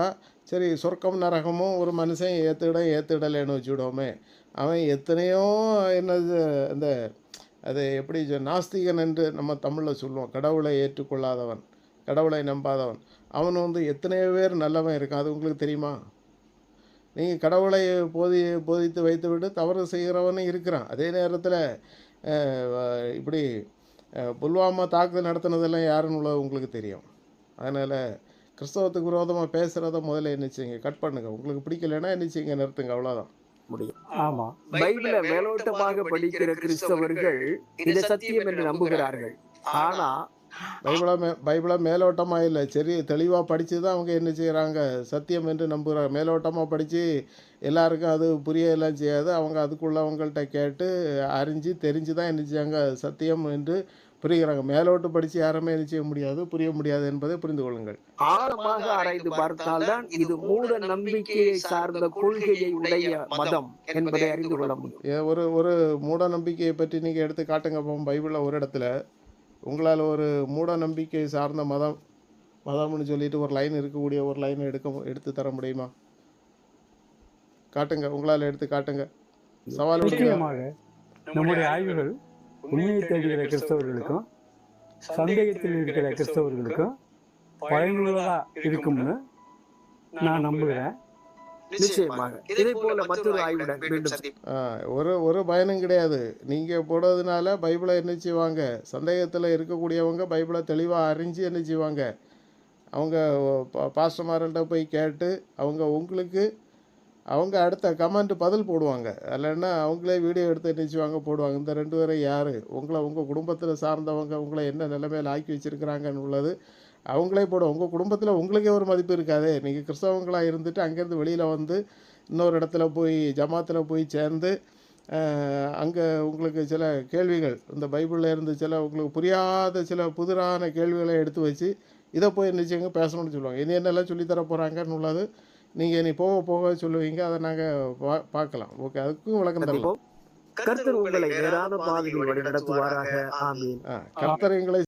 சரி, சொர்க்கம் நரகமும் ஒரு மனுஷன் ஏற்றுடலைன்னு வச்சுவிடுவோமே. அவன் எத்தனையோ என்னது அந்த அது எப்படி நாஸ்திகன் என்று நம்ம தமிழில் சொல்லுவோம். கடவுளை ஏற்றுக்கொள்ளாதவன், கடவுளை நம்பாதவன், அவன் வந்து எத்தனையோ பேர் நல்லவன் இருக்கான். அது உங்களுக்கு தெரியுமா? நீங்கள் கடவுளை போதித்து வைத்து விட்டு தவறு செய்கிறவனும் இருக்கிறான். அதே நேரத்தில் இப்படி புல்வாமா தாக்குதல் நடத்தினதெல்லாம் யாருன்னு உள்ளது உங்களுக்கு தெரியும். அதனால் கிறிஸ்தவத்துக்கு விரோதமாக பேசுகிறத முதல்ல என்ன செய்யுங்க, கட் பண்ணுங்க. உங்களுக்கு பிடிக்கலைன்னா என்ன செய்யுங்க, நிறுத்துங்க. அவ்வளோதான் முடியும்.
ஆமா,
பைபிளை மேலோட்டமாக படிக்கிற கிறிஸ்தவர்கள் இதை சத்தியம் என்று நம்புகிறார்கள். ஆனா
பைபிளை மேலோட்டமாக இல்லை, சரி தெளிவாக படித்து தான் அவங்க என்ன செய்கிறாங்க, சத்தியம் என்று நம்புகிறாங்க. மேலோட்டமாக படித்து எல்லாருக்கும் அது புரியலாம் செய்யாது. அவங்க அதுக்குள்ளவங்கள்ட்ட கேட்டு அறிஞ்சு தெரிஞ்சு தான் என்ன செய்யாங்க, சத்தியம் என்று புரிகிறாங்க. மேலோட்டு படித்து யாருமே என்ன செய்ய முடியாது, புரிய முடியாது என்பதை புரிந்து கொள்ளுங்கள்.
ஆழமாக ஆராய்ந்து பார்த்தால்தான் இது மூட நம்பிக்கையை சார்ந்த கொள்கையை உடைய மதம் என்பதை அறிந்து கொள்ள முடியும்.
ஒரு மூட நம்பிக்கையை பற்றி நீங்கள் எடுத்து காட்டுங்க. பைபிளில் ஒரு இடத்துல உங்களால் ஒரு மூட நம்பிக்கை சார்ந்த மதம்னு சொல்லிட்டு ஒரு லைன் இருக்கக்கூடிய ஒரு லைனை எடுத்து தர முடியுமா? காட்டுங்க, உங்களால் எடுத்து காட்டுங்க. சவால்
நம்முடைய ஆய்வுகள் உண்மையை தேடுகிற கிறிஸ்தவர்களுக்கும் சந்தேகத்தில் இருக்கிற கிறிஸ்தவர்களுக்கும் பயனுள்ளதா இருக்கும்னு நான் நம்புகிறேன்.
நிச்சயமாக இதே போல மற்றொரு ஆய்வுடன் மீண்டும்
ஒரு பயனும் கிடையாது. நீங்கள் போடுறதுனால பைபிளை என்ன செய்வாங்க, சந்தேகத்தில் இருக்கக்கூடியவங்க பைபிளை தெளிவாக அறிஞ்சு என்ன செய்வாங்க, அவங்க பாஸ்டர்மார்கள்ட்ட போய் கேட்டு அவங்க அடுத்த கமெண்ட் பதில் போடுவாங்க. இல்லைன்னா அவங்களே வீடியோ எடுத்து என்ன செய்வாங்க, போடுவாங்க. இந்த 2 பேரும் யார், உங்கள் குடும்பத்தில் சார்ந்தவங்க உங்களை என்ன நிலைமையில் ஆக்கி வச்சுருக்கிறாங்கன்னு உள்ளது அவங்களே போடுவோம். உங்கள் குடும்பத்தில் உங்களுக்கே ஒரு மதிப்பு இருக்காது. நீங்கள் கிறிஸ்தவங்களாக இருந்துட்டு அங்கேருந்து வெளியில் வந்து இன்னொரு இடத்துல போய் ஜமாத்தில் போய் சேர்ந்து அங்கே உங்களுக்கு சில கேள்விகள் இந்த பைபிளில் இருந்து சில உங்களுக்கு புரியாத சில புதிரான கேள்விகளை எடுத்து வச்சு இதை போய் என்ன செய்யுங்க பேசணும்னு சொல்லுவாங்க. இனி என்னெல்லாம் சொல்லித்தர போகிறாங்கன்னு உள்ளது நீங்கள் நீ போக போக சொல்லுவீங்க. அதை நாங்கள் பார்க்கலாம். ஓகே, அதுக்கும் விளக்கம் தரலாம்.
கர்த்தர் உங்களை நேரான பாதையில் வழி நடத்துவாராக. ஆமீன்.
கர்த்தர் எங்களை